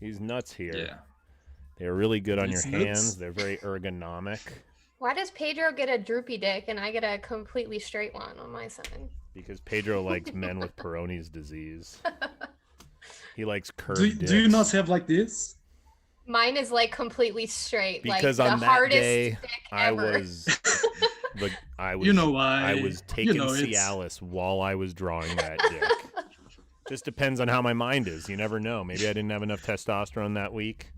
These nuts here, Yeah. they're really good on These your nuts? hands. They're very ergonomic. Why does Pedro get a droopy dick and I get a completely straight one on my side? Because Pedro likes men with Peyronie's disease. He likes curved Do dicks. you not have like this? Mine is like completely straight. Because like, on the that hardest day, dick I ever. was You know why? I was taking You know, it's- Cialis while I was drawing that dick. Just depends on how my mind is. You never know. Maybe I didn't have enough testosterone that week.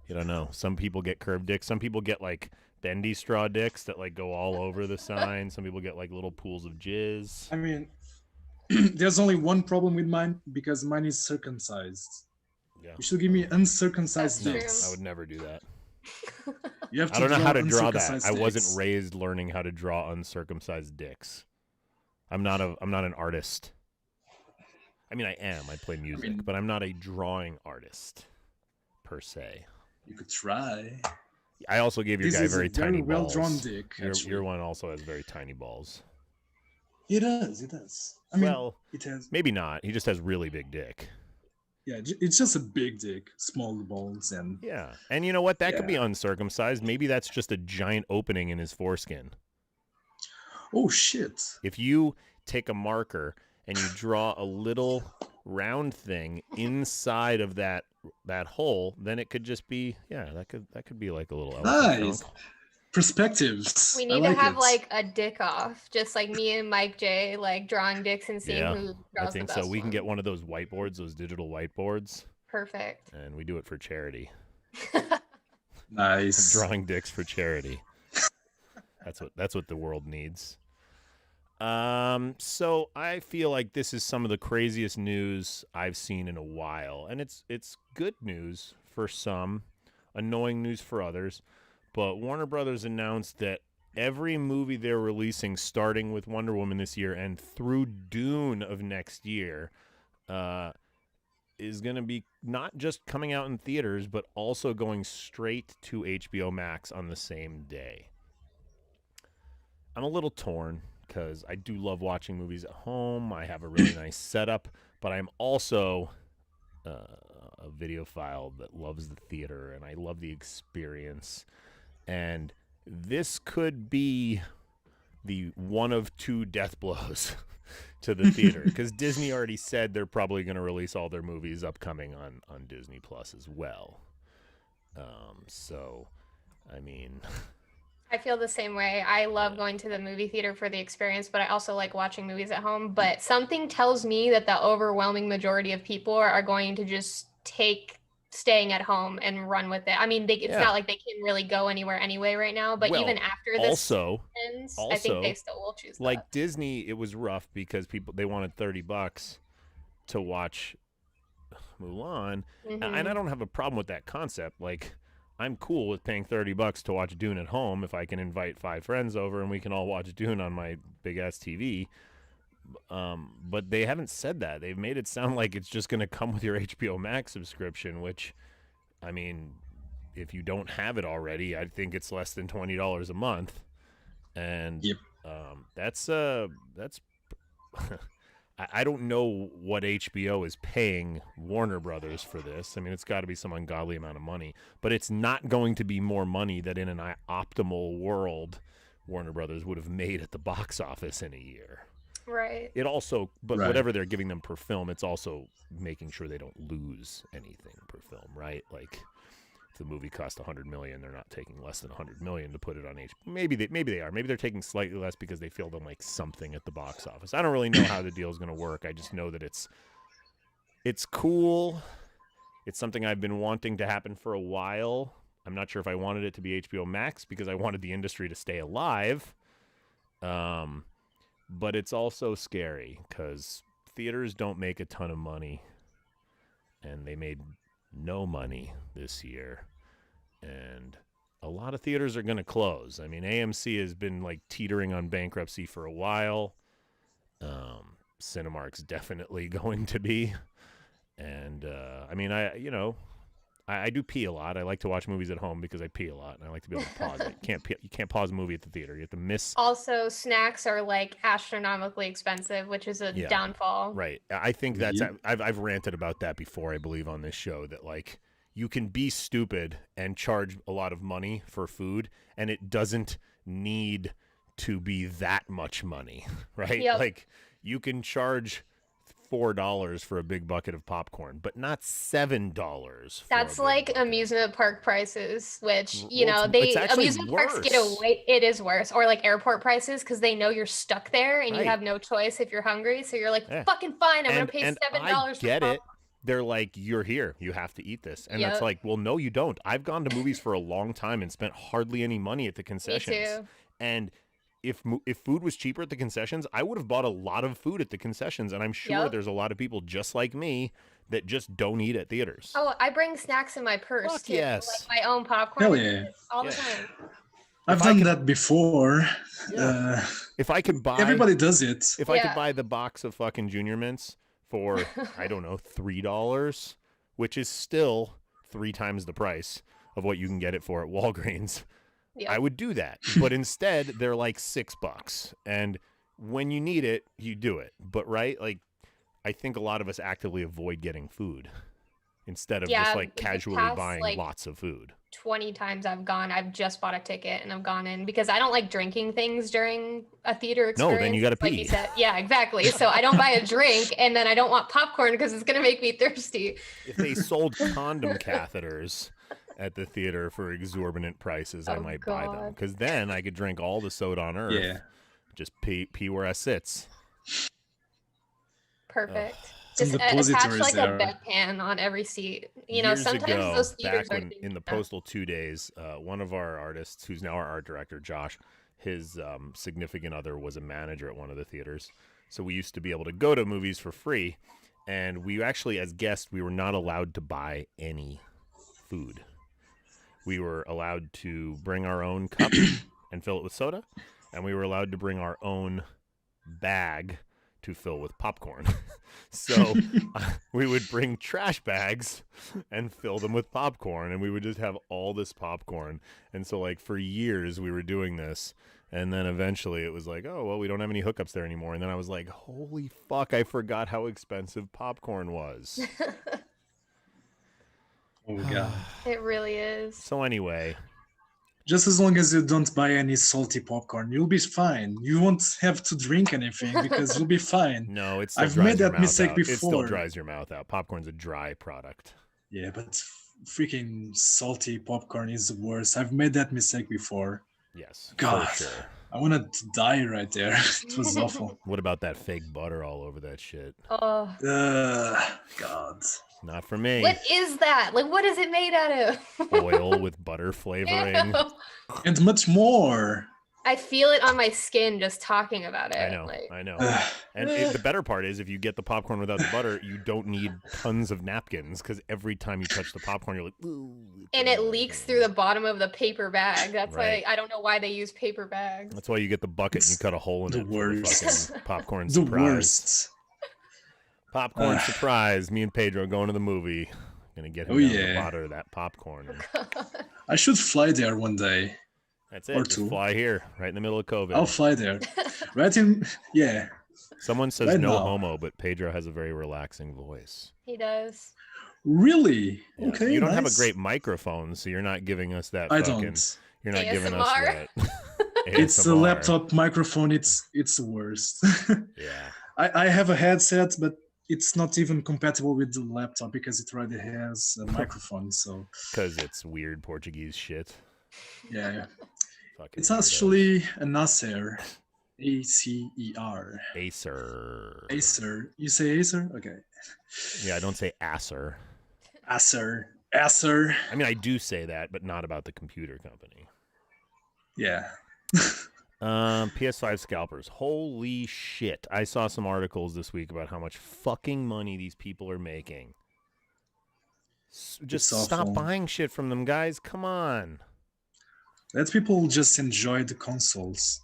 You don't know. Some people get curved dicks. Some people get like bendy straw dicks that like go all over the sign. Some people get like little pools of jizz. I mean, there's only one problem with mine because mine is circumcised. Yeah. You should give me uncircumcised That's dicks. true. I would never do that. You have to I don't know how to draw that. uncircumcised I wasn't dicks. raised learning how to draw uncircumcised dicks. I'm not an artist. I mean, I am. I play music, but I'm not a drawing artist per se. You could try. I also gave your This guy is a very tiny well balls. drawn dick. Your one also has very tiny balls. It does. It does. I mean, Well, it has. maybe not. He just has really big dick. Yeah, it's just a big dick, small balls, and Yeah. And you know what? That could be Yeah. uncircumcised. Maybe that's just a giant opening in his foreskin. oh shit. If you take a marker and you draw a little round thing inside of that hole, then it could just be that could be like a little elephant Nice. trunk. Perspectives. We I need to like have it. like a dick off, just like me and Mike J, like drawing dicks and seeing Yeah, who I draws think the so. best We can one. get one of those whiteboards, those digital whiteboards, Perfect. and we do it for charity. Nice. Drawing dicks for charity. That's what the world needs. So I feel like this is some of the craziest news I've seen in a while, and it's good news for some, annoying news for others. But Warner Brothers announced that every movie they're releasing, starting with Wonder Woman this year and through Dune of next year, is going to be not just coming out in theaters, but also going straight to HBO Max on the same day. I'm a little torn because I do love watching movies at home. I have a really nice setup, but I'm also a videophile that loves the theater, and I love the experience. And this could be the one of two death blows to the theater, because Disney already said they're probably going to release all their movies upcoming on Disney Plus as well. So, I mean... I feel the same way. I love going to the movie theater for the experience, but I also like watching movies at home. But something tells me that the overwhelming majority of people are going to just take staying at home and run with it. I mean, it's not like they can really go anywhere anyway right now, but Well, even after this ends, I think they also, still will choose like that. Disney, it was rough because they wanted $30 to watch Mulan, and I don't have a problem with that concept. Like, I'm cool with paying $30 to watch Dune at home if I can invite 5 friends over and we can all watch Dune on my big ass TV. But they haven't said that. They've made it sound like it's just going to come with your HBO Max subscription, which, I mean, if you don't have it already, I think it's less than $20 a month. And Yep. that's I don't know what HBO is paying Warner Brothers for this. I mean, it's got to be some ungodly amount of money, but it's not going to be more money that in an optimal world Warner Brothers would have made at the box office in a year. Right. It also, but Right. whatever they're giving them per film, it's also making sure they don't lose anything per film, right? Like, if the movie cost $100 million, they're not taking less than $100 million to put it on HBO. Maybe they are. Maybe they're taking slightly less because they feel they'll make something at the box office. I don't really know how the deal is going to work. I just know that it's cool. It's something I've been wanting to happen for a while. I'm not sure if I wanted it to be HBO Max because I wanted the industry to stay alive. But it's also scary because theaters don't make a ton of money, and they made no money this year, and a lot of theaters are going to close. I mean, AMC has been like teetering on bankruptcy for a while. Cinemark's definitely going to be, and I mean, I do pee a lot. I like to watch movies at home because I pee a lot, and I like to be able to pause it. You can't pause a movie at the theater. You have to miss. Also, snacks are like astronomically expensive, which is a downfall. Right. I think that's I've ranted about that before, I believe, on this show, that like you can be stupid and charge a lot of money for food, and it doesn't need to be that much money, right? Yep. Like you can charge $4 for a big bucket of popcorn, but not $7. That's like amusement park prices, which, you Well, know, it's actually amusement parks get worse. away. It is worse. Or like airport prices because they know you're stuck there and you Right. have no choice if you're hungry. So you're like, Yeah. fucking fine. I'm going to pay and $7 I get for it. They're like, you're here. You have to eat this. And it's Yep. like, well, no, you don't. I've gone to movies for a long time and spent hardly any money at the Me concessions. too. And if food was cheaper at the concessions, I would have bought a lot of food at the concessions. And I'm sure Yep. there's a lot of people just like me that just don't eat at theaters. Oh, I bring snacks in my purse Fuck too. yes. Like my own popcorn. Hell and yeah. shit all Yeah. the time. I've If I done could- that before. Yeah. If I could buy Everybody does it. If I Yeah. could buy the box of fucking Junior Mints for, I don't know, $3, which is still 3 times the price of what you can get it for at Walgreens, Yep. I would do that. But instead, they're like $6. And when you need it, you do it. But right, like, I think a lot of us actively avoid getting food instead of Yeah, just like the casually past, buying like, lots of food. 20 times I've just bought a ticket and I've gone in because I don't like drinking things during a theater No, experience. then you gotta like pee. you said. Yeah, exactly. So I don't buy a drink and then I don't want popcorn because it's gonna make me thirsty. If they sold condom catheters at the theater for exorbitant prices, I Oh, might buy them God. because then I could drink all the soda on earth. Yeah. Just pee where I sits. Perfect. Some Just attach depositories like there. a bedpan on every seat. You know, Years sometimes ago, those theaters back are when in the yeah. Postal 2 days, one of our artists, who's now our art director, Josh, his significant other was a manager at one of the theaters. So we used to be able to go to movies for free, and we actually, as guests, we were not allowed to buy any food. We were allowed to bring our own cup and fill it with soda, and we were allowed to bring our own bag to fill with popcorn. So we would bring trash bags and fill them with popcorn, and we would just have all this popcorn. And so like for years we were doing this, and then eventually it was like, oh, well, we don't have any hookups there anymore. And then I was like, holy fuck, I forgot how expensive popcorn was. Oh god. It really is. So anyway, Just as long as you don't buy any salty popcorn, you'll be fine. You won't have to drink anything because you'll be fine. no, it still I've dries made your that mouth mistake out. It still before. dries your mouth out. Popcorn's a dry product. Yeah, but freaking salty popcorn is the worst. I've made that mistake before. Yes, God. for sure. I wanted to die right there. It was awful. What about that fake butter all over that shit? Oh, God. Not for me. what is that? Like, what is it made out of? Oil with butter flavoring. Ew. And much more. I feel it on my skin just talking about it. I know, Like, I know. Ugh. And the better part is if you get the popcorn without the butter, you don't need tons of napkins because every time you touch the popcorn, you're like, ooh. and it leaks through the bottom of the paper bag. That's Right. why I don't know why they use paper bags. That's why you get the bucket and you cut a hole in The it for the worst. fucking popcorn The surprise. worst. Popcorn Ugh. surprise. Me and Pedro going to the movie. Gonna get him Oh, down yeah. the bottom of that popcorn. And I should fly there one day. that's it. Or Just two. fly here, right in the middle of COVID. I'll fly there. Right in, yeah. Someone says Right no now. homo, but Pedro has a very relaxing voice. He does. Really? Yeah. Okay. You don't have a nice. great microphone, so you're not giving us that. I fucking, don't. You're not giving us ASMR. that. It's a ASMR. laptop microphone. It's the worst. Yeah. I have a headset, but it's not even compatible with the laptop because it already has a microphone. So Because it's weird Portuguese shit. yeah, Fucking it's weirdos. actually an Acer, ACER. Acer. Acer. You say Acer? Okay. Yeah, I don't say Acer. Acer. Acer. I mean, I do say that, but not about the computer company. Yeah. Ps5 Scalpers. Holy shit. I saw some articles this week about how much fucking money these people are making. Just It's stop awful. buying shit from them, guys. Come on. Let people just enjoy the consoles.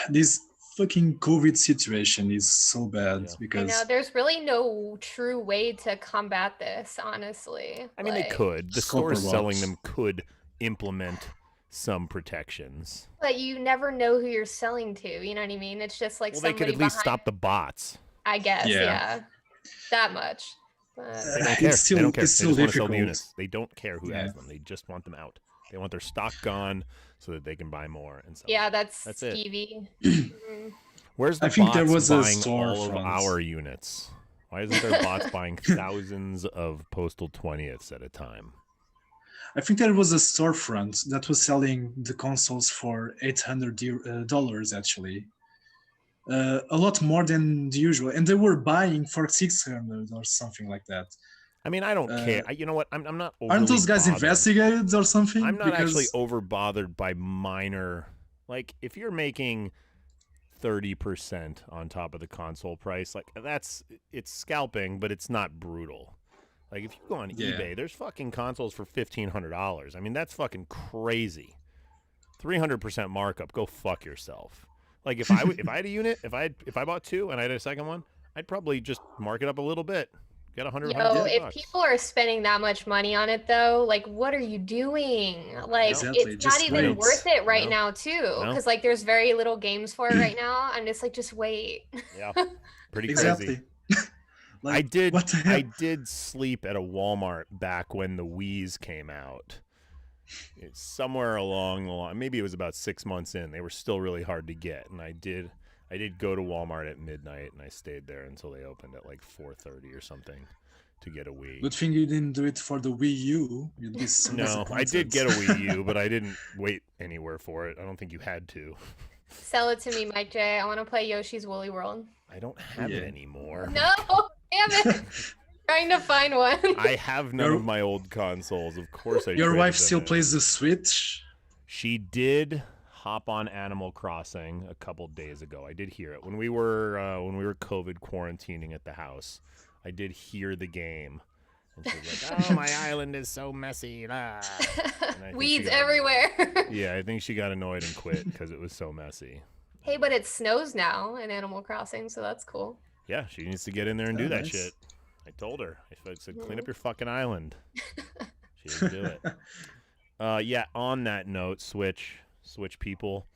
This fucking COVID situation is so bad Yeah. I because know there's really no true way to combat this, honestly. I mean, they Like, could. The Scalper stores selling box. them could implement some protections. But you never know who you're selling to. You know what I mean? It's just like Well, they could somebody at least behind- stop the bots. I guess, Yeah. yeah. That much. But They don't care. It's still, they don't care. it's They still just want to sell difficult. the units. They don't care who Yeah. has them. They just want them out. They want their stock gone so that they can buy more and sell. yeah, that's That's it. skeevy. Mhm. Where's the I think there bots was a buying all of storefront. our units? Why isn't there bots buying thousands of postal 20ths at a time? I think there was a storefront that was selling the consoles for $800 actually. A lot more than the usual, and they were buying for 600 or something like that. I mean, I don't care. You know what? I'm not overly Aren't those guys bothered. investigated or something? I'm not actually Because over bothered by minor. Like, if you're making 30% on top of the console price, like, it's scalping, but it's not brutal. Like, if you go on Yeah. eBay, there's fucking consoles for $1,500. I mean, that's fucking crazy. 300% markup. Go fuck yourself. Like, if I had a unit, if I bought two and I had a second one, I'd probably just mark it up a little bit. Get 100 Yo, if bucks. people are spending that much money on it though, like what are you doing? Like Exactly, it's not just even wait. worth it right No. now too. No. Because like there's very little games for it right now. I'm just like, just wait. Yeah, pretty exactly. crazy. Like, I did. What the hell? I did sleep at a Walmart back when the Wii's came out. It's somewhere along the line. Maybe it was about 6 months in. They were still really hard to get, and I did go to Walmart at midnight, and I stayed there until they opened at like 4:30 or something to get a Wii. Good thing you didn't do it for the Wii U. You'd be so No, I did disappointed. get a Wii U, but I didn't wait anywhere for it. I don't think you had to. Sell it to me, Mike J. I want to play Yoshi's Woolly World. I don't have it Yeah. anymore. No, damn it. Trying to find one. I have none Your- of my old consoles. Of course, I Your traded wife them still in. plays the Switch? She did hop on Animal Crossing a couple days ago. I did hear it when we were COVID quarantining at the house. I did hear the game, and she was like, "Oh, my island is so messy." Ah. And I think Weeds she got- everywhere. Yeah, I think she got annoyed and quit because it was so messy. Hey, but it snows now in Animal Crossing, so that's cool. Yeah, she needs to get in there and do Oh, that nice. shit. I told her. I said, "Clean up your fucking island." She didn't do it. Yeah, on that note, Switch people,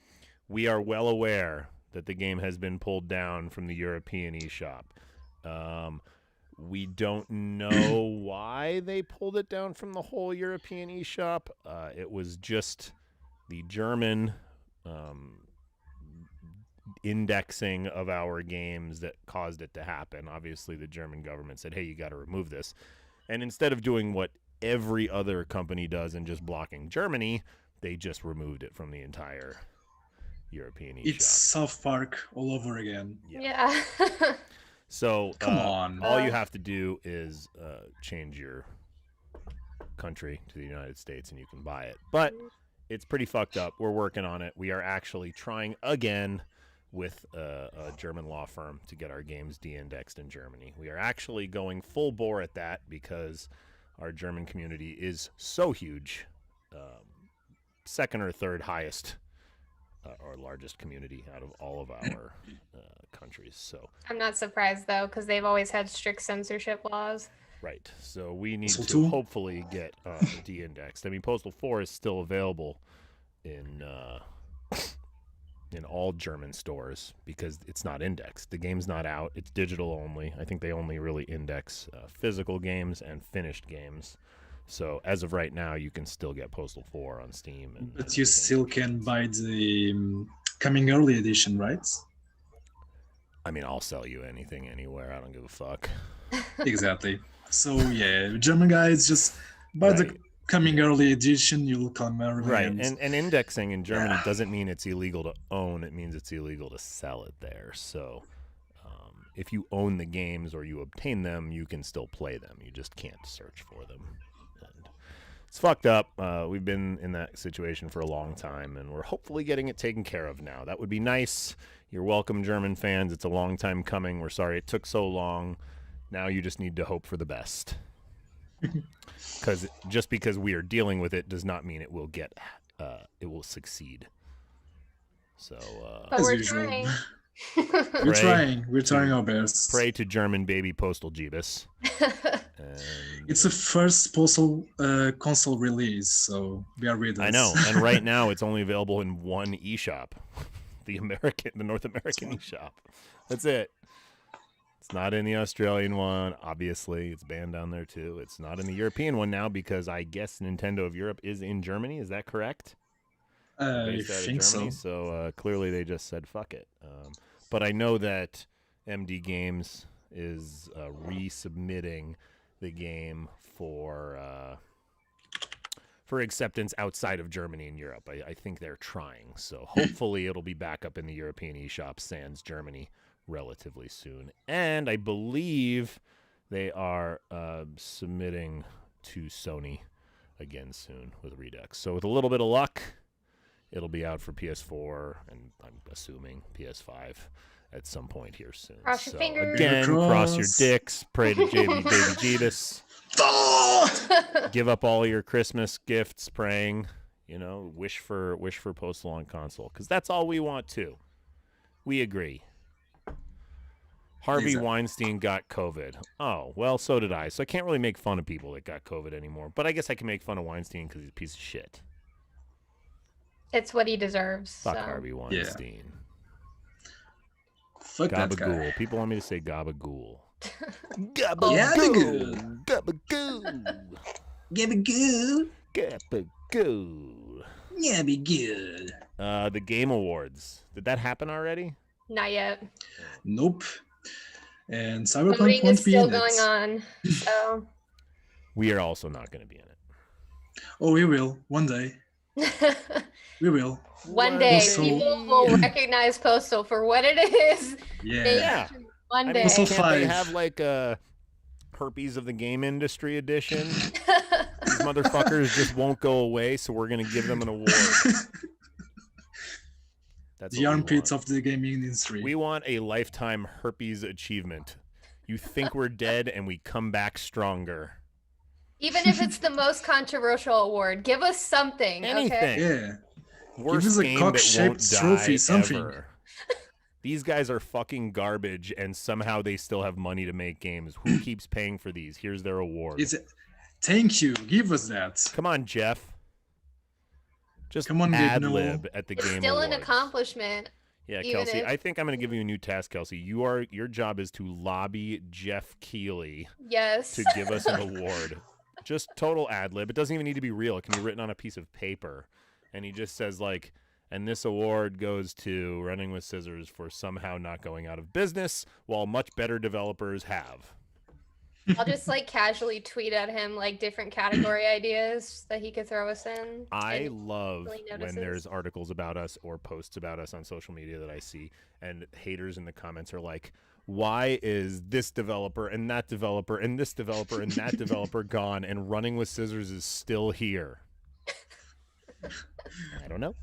we are well aware that the game has been pulled down from the European eShop. We don't know why they pulled it down from the whole European eShop. It was just the German indexing of our games that caused it to happen. Obviously, the German government said, "Hey, you got to remove this." And instead of doing what every other company does and just blocking Germany, they just removed it from the entire European eShop. It's South Park all over again. Yeah. So Come on. all you have to do is change your country to the United States and you can buy it. But it's pretty fucked up. We're working on it. We are actually trying again with a German law firm to get our games de-indexed in Germany. We are actually going full bore at that because our German community is so huge. Second or third highest or largest community out of all of our countries. So I'm not surprised though, because they've always had strict censorship laws. right. So we need So to too? hopefully get de-indexed. I mean, Postal 4 is still available in all German stores because it's not indexed. The game's not out. It's digital only. I think they only really index physical games and finished games. So as of right now, you can still get Postal 4 on Steam. And But you everything. still can buy the coming early edition, right? I mean, I'll sell you anything anywhere. I don't give a fuck. Exactly. So yeah, German guys, just buy the Right. coming early edition. You'll come early. Right, and and indexing in Germany Yeah. doesn't mean it's illegal to own. It means it's illegal to sell it there. So if you own the games or you obtain them, you can still play them. You just can't search for them. And it's fucked up. We've been in that situation for a long time, and we're hopefully getting it taken care of now. That would be nice. You're welcome, German fans. It's a long time coming. We're sorry it took so long. Now you just need to hope for the best. Because just because we are dealing with it does not mean it will it will succeid. So But As we're usual. trying. We're trying our best. pray to German baby Postal Jeebus. And It's the first postal console release, so bear with us. I know, and right now it's only available in one eShop, the North American eShop. That's it. It's not in the Australian one. Obviously, it's banned down there too. It's not in the European one now because I guess Nintendo of Europe is in Germany. Is that correct? I Based out of think Germany. so. So clearly they just said fuck it. But I know that MD Games is resubmitting the game for acceptance outside of Germany and Europe. I think they're trying. So hopefully it'll be back up in the European eShop sans Germany relatively soon. And I believe they are submitting to Sony again soon with Redux. So with a little bit of luck, it'll be out for PS4 and I'm assuming PS5 at some point here soon. Cross your fingers. Again, cross your dicks. Pray to JB Baby Jesus. Give up all your Christmas gifts, praying. You know, wish for Postal on console because that's all we want too. We agree. Harvey Weinstein got COVID. Oh, well, so did I. So I can't really make fun of people that got COVID anymore. But I guess I can make fun of Weinstein because he's a piece of shit. It's what he deserves. Fuck so. Harvey Weinstein. Fuck that guy. Gabagool. People want me to say gabagool. Gabagool. Gabagool. Gabagool. Gabagool. Gabagool. The Game Awards. Did that happen already? Not yet. Nope. And Voting Cyberpunk is won't be still in going it. on. So. We are also not going to be in it. Oh, we will. One day. We will. One day, Also- people will recognize Postal for what it is. Yeah. One I day. mean, Postal can't they 5. have like a herpes of the game industry edition? These motherfuckers just won't go away, so we're going to give them an award. That's The what we armpits want. of the gaming industry. We want a lifetime herpes achievement. You think we're dead and we come back stronger. Even if it's the most controversial award, give us something. Anything. Okay? Yeah. Worst us a game that cock-shaped won't die trophy, something. ever. These guys are fucking garbage, and somehow they still have money to make games. Who keeps paying for these? Here's their award. Thank you. Give us that. Come on, Jeff. Just Come on, Gabe ad Newell. lib at the It's game still awards. an accomplishment. Yeah, even Kelsey, if- I think I'm going to give you a new task, Kelsey. Your job is to lobby Jeff Keighley Yes. to give us an award. Just total ad lib. It doesn't even need to be real. It can be written on a piece of paper. And he just says, like, and this award goes to Running with Scissors for somehow not going out of business, while much better developers have. I'll just like casually tweet at him like different category ideas that he could throw us in. I and love really when notices. there's articles about us or posts about us on social media that I see, and haters in the comments are like, why is this developer and that developer and this developer and that developer gone and Running with Scissors is still here? I don't know.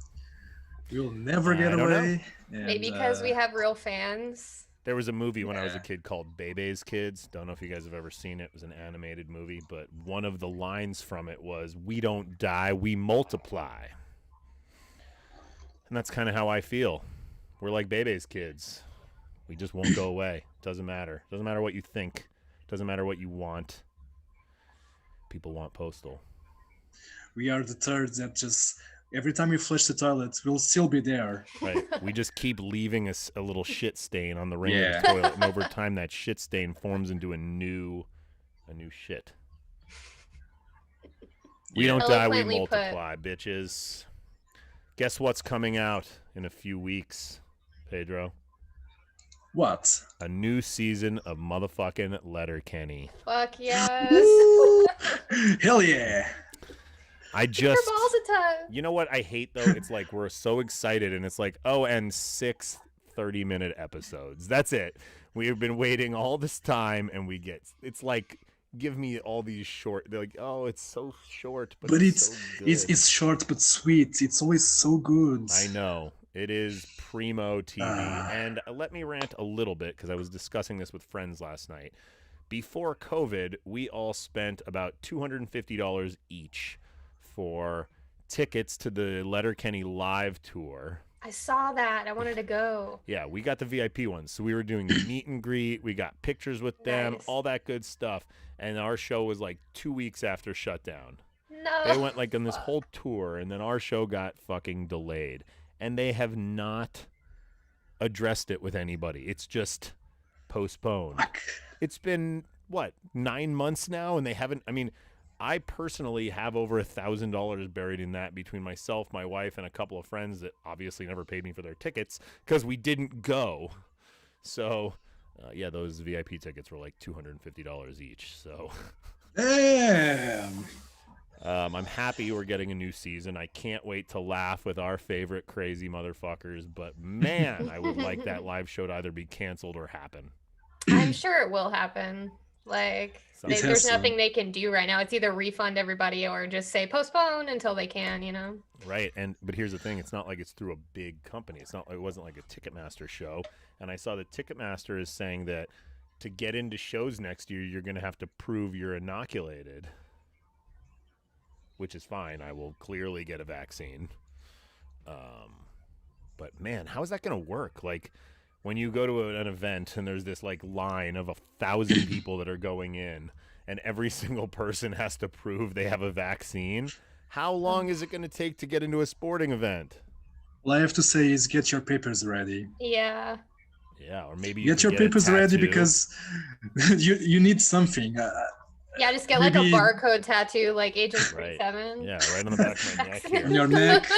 We'll never I get don't know. away. And, maybe because we have real fans. There was a movie when I was a Yeah. kid called Bebe's Kids. Don't know if you guys have ever seen it. It was an animated movie, but one of the lines from it was, "We don't die, we multiply." And that's kind of how I feel. We're like Bebe's Kids. We just won't go away. Doesn't matter. Doesn't matter what you think. Doesn't matter what you want. People want Postal. we are the turds that just every time we flush the toilet, we'll still be there. Right. We just keep leaving a little shit stain on the ring of Yeah. the toilet, and over time that shit stain forms into a new shit. We don't die, we Eloquently put. multiply, bitches. Guess what's coming out in a few weeks, Pedro? What? A new season of motherfucking Letterkenny. Fuck yes. Woo! Hell yeah! I Keep your just, balls a time. you know what I hate though? It's like we're so excited, and it's like, oh, and 6 30-minute episodes. That's it. We have been waiting all this time, and it's like, give me all these short. They're like, oh, it's so short, but But so good. it's short but sweet. It's always so good. I know. It is primo TV. And let me rant a little bit because I was discussing this with friends last night. Before COVID, we all spent about $250 each for tickets to the Letterkenny live tour. I saw that. I wanted to go. Yeah, we got the VIP ones. So we were doing the meet and greet. We got pictures with them, Nice. all that good stuff. And our show was like 2 weeks after shutdown. No. They went like on this whole tour, and then our show got fucking delayed. And they have not addressed it with anybody. It's just postponed. Fuck. It's been, what, 9 months now, and they haven't, I mean, I personally have over $1,000 buried in that between myself, my wife, and a couple of friends that obviously never paid me for their tickets because we didn't go. So, yeah, those VIP tickets were like $250 each. So, Damn. I'm happy we're getting a new season. I can't wait to laugh with our favorite crazy motherfuckers. But man, I would like that live show to either be canceled or happen. I'm sure it will happen. Like, It there's has nothing to. they can do right now. It's either refund everybody or just say postpone until they can, you know? Right, but here's the thing: it's not like it's through a big company. It wasn't like a Ticketmaster show. And I saw that Ticketmaster is saying that to get into shows next year, you're going to have to prove you're inoculated, which is fine. I will clearly get a vaccine. But man, how is that going to work? Like, when you go to an event and there's this like line of 1,000 people that are going in, and every single person has to prove they have a vaccine. How long is it going to take to get into a sporting event? All I have to say is get your papers ready. Yeah. Yeah, or maybe you Get can your get a papers ready tattoo. because you need something. Yeah, just get like a Maybe- barcode tattoo like Agent Right. 47. Yeah, right on the back of my neck On here. your neck.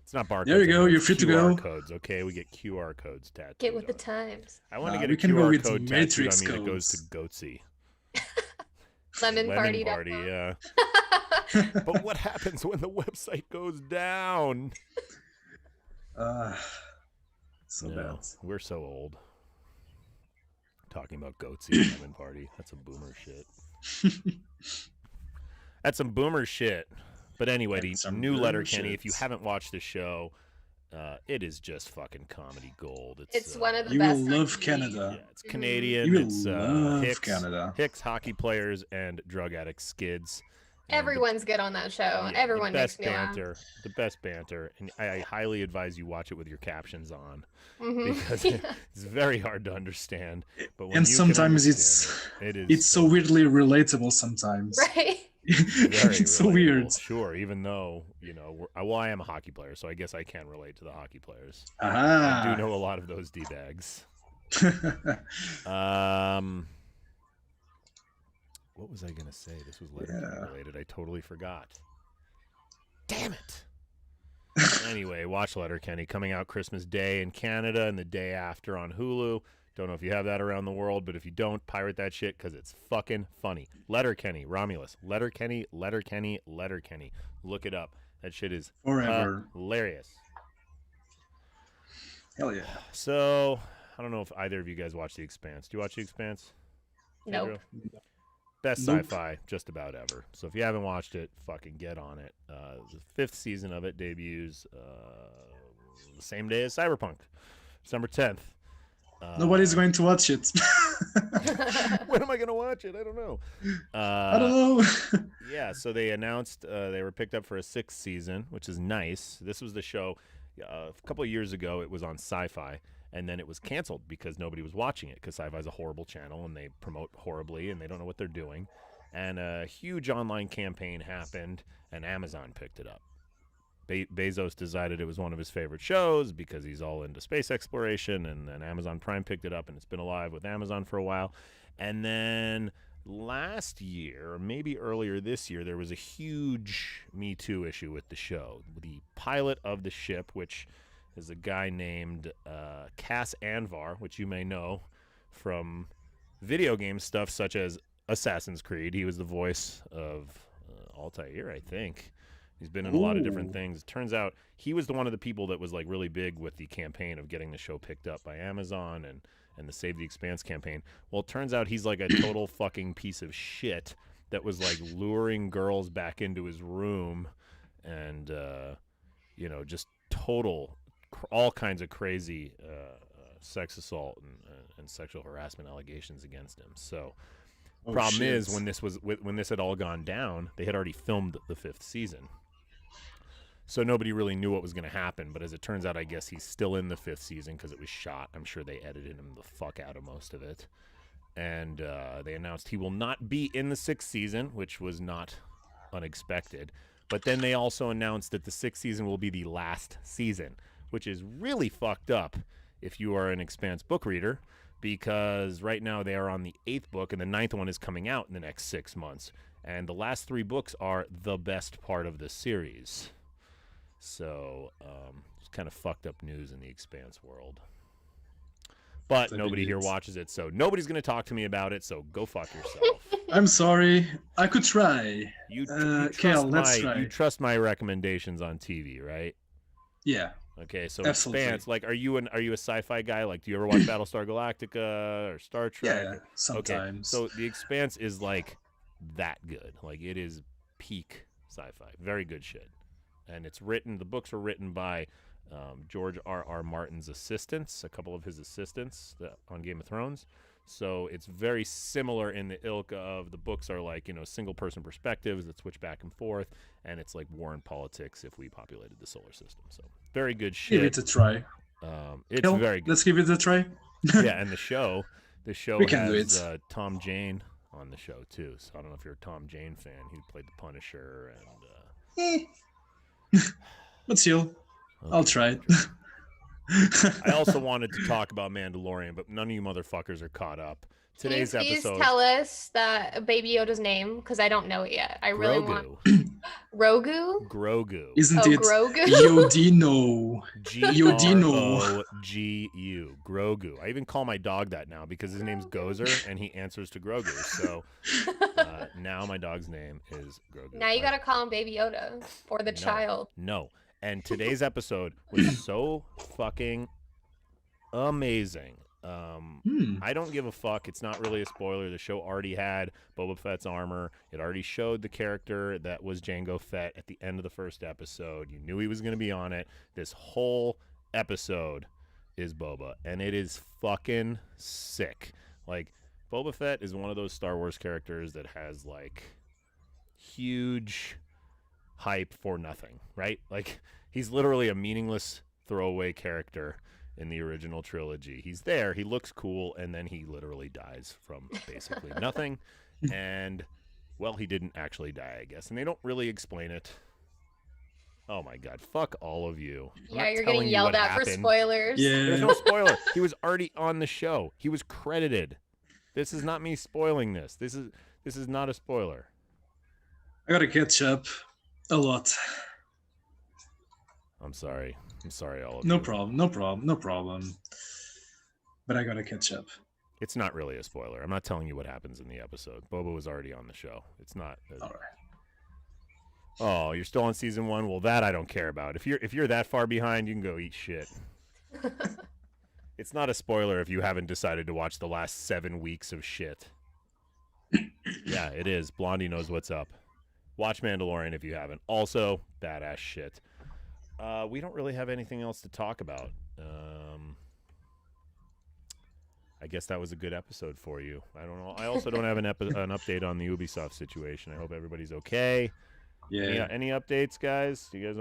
It's not barcodes. There you go, anymore, you're it's free to QR go. codes. Okay, we get QR codes tattooed. Get with the on. times. I want to Nah, get we a can go QR with code tattooed Matrix on me that goes to codes. Goatsy. Lemon party. Yeah. But what happens when the website goes down? So No, bad. we're so old. Talking about Goatsy and Lemon Party. That's some boomer shit. That's some boomer shit. But anyway, the That's some new boomer Letterkenny, if you shit. haven't watched the show, it is just fucking comedy gold. It's one of the You best. will on love TV. Canada. Yeah, it's Canadian. You will It's love Hicks, Canada. Hicks, hockey players, and drug addict skids. And Everyone's good on that show. yeah, Everyone the makes best me laugh. banter. The best banter. And I highly advise you watch it with your captions on. Mhm. Because Yeah. it's very hard to understand. But when And you can sometimes understand it is It's so weirdly relatable sometimes. Right. very It's so relatable. weird. Sure, even though well, I am a hockey player, so I guess I can relate to the hockey players. I Aha. do know a lot of those d-bags. What was I gonna say? This was Letterkenny related. I totally forgot. Damn it. Anyway, watch Letterkenny coming out Christmas Day in Canada and the day after on Hulu. Don't know if you have that around the world, but if you don't, pirate that shit because it's fucking funny. Letterkenny, Romulus. Letterkenny. Look it up. That shit is Forever. hilarious. Hell yeah. So, I don't know if either of you guys watch The Expanse. Do you watch The Expanse? Nope. Pedro? Best Nope. sci-fi just about ever. So if you haven't watched it, fucking get on it. The 5th season of it debuts the same day as Cyberpunk, December 10th. Nobody's going to watch it. When am I going to watch it? I don't know. I don't know. Yeah, so they announced they were picked up for a 6th season, which is nice. This was the show a couple of years ago. It was on Sci-Fi, and then it was canceled because nobody was watching it because Sci-Fi is a horrible channel, and they promote horribly, and they don't know what they're doing. And a huge online campaign happened, and Amazon picked it up. Bezos decided it was one of his favorite shows because he's all into space exploration, and then Amazon Prime picked it up, and it's been alive with Amazon for a while. And then last year, or maybe earlier this year, there was a huge Me Too issue with the show. The pilot of the ship, which is a guy named Cass Anvar, which you may know from video game stuff such as Assassin's Creed. He was the voice of Altair, I think. He's been in a lot of different Ooh. things. It turns out he was one of the people that was like really big with the campaign of getting the show picked up by Amazon and the Save the Expanse campaign. Well, it turns out he's like a total fucking piece of shit that was like luring girls back into his room and, just total, all kinds of crazy sex assault and sexual harassment allegations against him. So Oh, problem shit. is when this had all gone down, they had already filmed the 5th season. So nobody really knew what was going to happen, but as it turns out, I guess he's still in the 5th season because it was shot. I'm sure they edited him the fuck out of most of it. And they announced he will not be in the 6th season, which was not unexpected. But then they also announced that the 6th season will be the last season, which is really fucked up if you are an Expanse book reader, because right now they are on the 8th book, and the 9th one is coming out in the next 6 months. And the last 3 books are the best part of the series. So it's kind of fucked up news in the Expanse world. But nobody here watches it, so nobody's going to talk to me about it, so go fuck yourself. I'm sorry. I could try. You trust my recommendations on TV, right? Yeah. Okay, so Absolutely. Expanse, like, are you a sci-fi guy? Like, do you ever watch Battlestar Galactica or Star Trek? Yeah, sometimes. Okay, so The Expanse is like that good. Like, it is peak sci-fi, very good shit. And the books are written by George R.R. Martin's assistants, a couple of his assistants on Game of Thrones. So it's very similar in the ilk of the books are like, single person perspectives that switch back and forth, and it's like war and politics if we populated the solar system. So very good shit. Give it a try. It's very good. Let's give it a try. Yeah, and the show we can has do it. Tom Jane on the show too. So I don't know if you're a Tom Jane fan. He played the Punisher and But still, I'll try it. I also wanted to talk about Mandalorian, but none of you motherfuckers are caught up. Today's Can you please episode. tell us that Baby Yoda's name? Because I don't know it yet. I really want. Rogu? Grogu. Isn't it Grogu? Yodino? Grogu. Grogu. I even call my dog that now because his name's Gozer and he answers to Grogu. So now my dog's name is Grogu. Now you gotta call him Baby Yoda for the child. No. And today's episode was so fucking amazing. I don't give a fuck. It's not really a spoiler. The show already had Boba Fett's armor. It already showed the character that was Jango Fett at the end of the first episode. You knew he was going to be on it. This whole episode is Boba, and it is fucking sick. Like, Boba Fett is one of those Star Wars characters that has, like, huge hype for nothing, right? Like, he's literally a meaningless throwaway character in the original trilogy. He's there, he looks cool, and then he literally dies from basically nothing. And, well, he didn't actually die, I guess. And they don't really explain it. Oh my god, fuck all of you. Yeah, you're getting yelled at for spoilers. Yeah. There's no spoiler. He was already on the show. He was credited. This is not me spoiling this. This is not a spoiler. I gotta catch up a lot. I'm sorry, all of No you. problem. But I gotta catch up. It's not really a spoiler. I'm not telling you what happens in the episode. Boba was already on the show. It's not. All right. Oh, you're still on season 1? Well, that I don't care about. If you're that far behind, you can go eat shit. It's not a spoiler if you haven't decided to watch the last 7 weeks of shit. Yeah, it is. Blondie knows what's up. Watch Mandalorian if you haven't. Also, badass shit. We don't really have anything else to talk about. I guess that was a good episode for you. I don't know. I also don't have an update on the Ubisoft situation. I hope everybody's okay. Yeah. Any updates, guys? Do you guys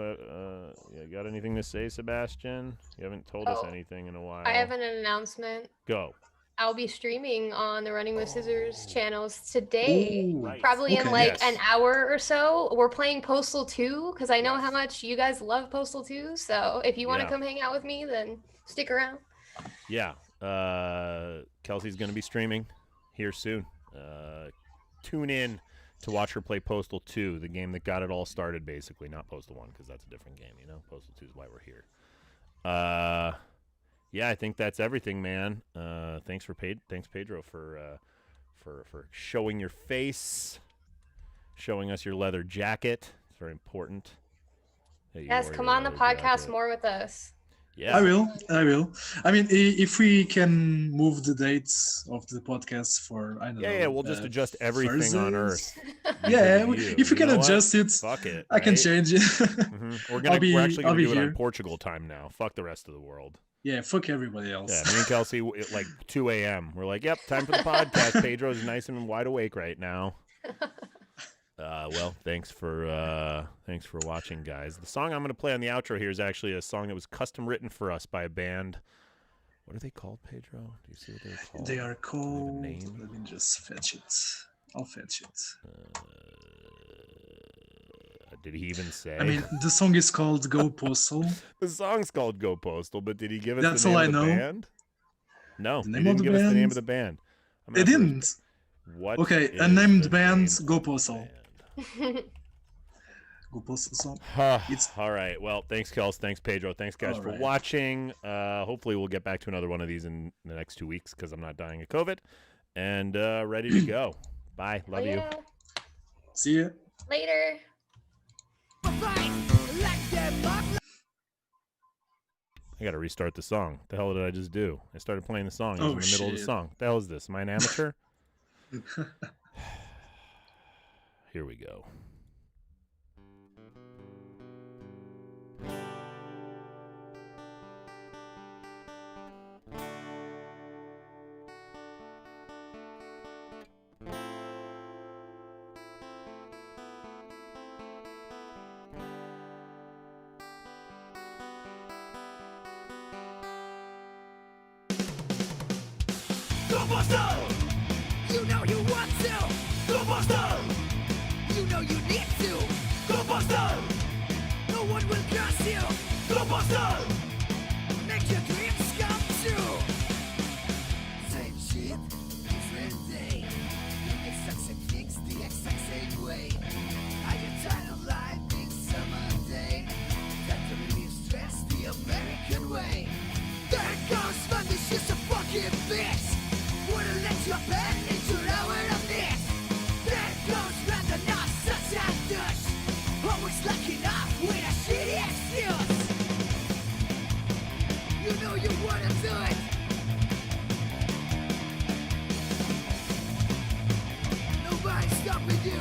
got anything to say, Sebastian? You haven't told us anything in a while. I have an announcement. Go. I'll be streaming on the Running with Scissors channels today. Ooh, Right. Probably in like Yes. an hour or so. We're playing Postal 2 because I know how much you guys love Postal 2. So if you want to Yeah. come hang out with me, then stick around. Yeah. Kelsey's going to be streaming here soon. Tune in to watch her play Postal 2, the game that got it all started, basically. Not Postal 1, because that's a different game, you know? Postal 2 is why we're here. Yeah, I think that's everything, man. Thanks, Pedro, for showing your face, showing us your leather jacket. It's very important. Yes, come on the podcast more with us. Yeah, I will. I mean, if we can move the dates of the podcast for, I don't know. Yeah, we'll just adjust everything on Earth. Yeah, You. if we can You know what? adjust it, Fuck it. I can right? change it. We're actually I'll gonna be do it on here. Portugal time now. Fuck the rest of the world. Yeah, fuck everybody else. Yeah, me and Kelsey at like 2 a.m. We're like, yep, time for the podcast. Pedro's nice and wide awake right now. Well, thanks for watching, guys. The song I'm going to play on the outro here is actually a song that was custom written for us by a band. What are they called, Pedro? Do you see what they're called? They are called. name? Let me just fetch it. I'll fetch it. Did he even say? I mean, the song is called "Go Postal." the song's called "Go Postal," but did he give us That's the name all I of the know. band? No, The you name of didn't the give us the name band? of the band. I'm It after- didn't. What? Okay, is unnamed the band, name Go of the Postal. band? Go Postal song. It's All right. Well, thanks, Kels. Thanks, Pedro. Thanks, guys, All for right. watching. Hopefully, we'll get back to another one of these in the next 2 weeks because I'm not dying of COVID. And ready to go. Bye. Oh, Love you. yeah. see ya. Later. I got to restart the song. The hell did I just do? I started playing the song. I was Oh, in the middle of the shit. song. The hell is this? Am I an amateur? Here we go. You know you want to. Go Buster. You know you need to. Go Buster. No one will cross you. Go Buster. Make your dreams come true. Same shit, different day. Exact same things the exact same way. I get tired of life being summer day. Time to relieve stress the American way. There goes fun, this is a fucking bitch. Wanna let your pen into the world of this. There goes Brandon, not such a douche. Always locking up with a shitty excuse. You know you wanna do it. Nobody's stopping you.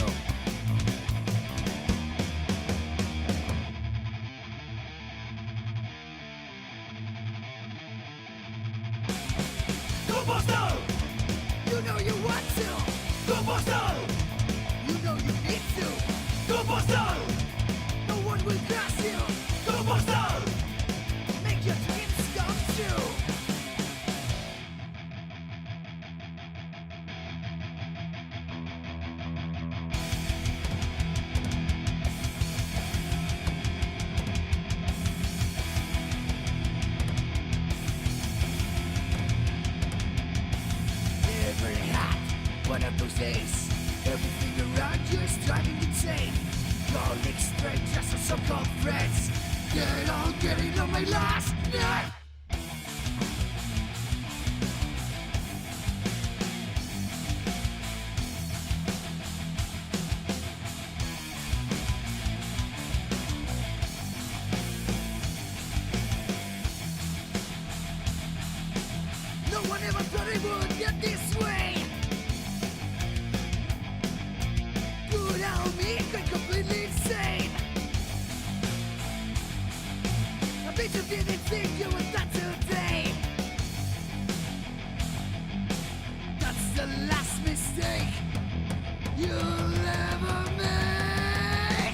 Go Buster! You know you want to. Go Buster! You know you need to. Go Buster! No one will cross you. Go Buster! Make your dreams come true. Every hot, one of those days. Everything around you is driving insane. Calling strangers or so-called friends. They're all getting on my last nerve. No one ever thought it would get this way. Good old me got completely insane. I bet you didn't think you were that today. That's the last mistake you'll ever make.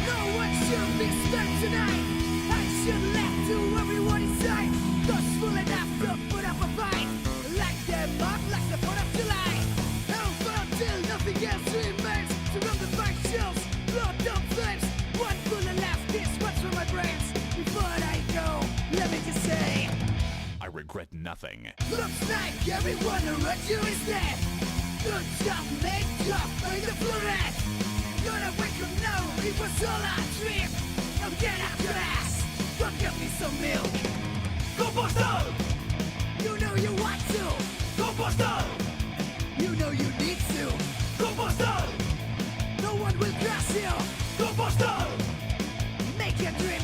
No one should be spent tonight. I should left to everyone inside. Those full enough to put up a fight. Like them up like the 4th of July. Hell fun till nothing else remains. Surrounded by shells, blood up flames. One bullet left, this one's for my brains. Before I go, let me just say, I regret nothing. looks like everyone around you is dead. Good job, mate, job, by the floret. Gonna wake up now, it was all a dream. Now get out your ass, go get me some milk. Go Buster! You know you want to. Go Buster! You know you need to. Go Buster! No one will cross you. Go Buster! Make your dream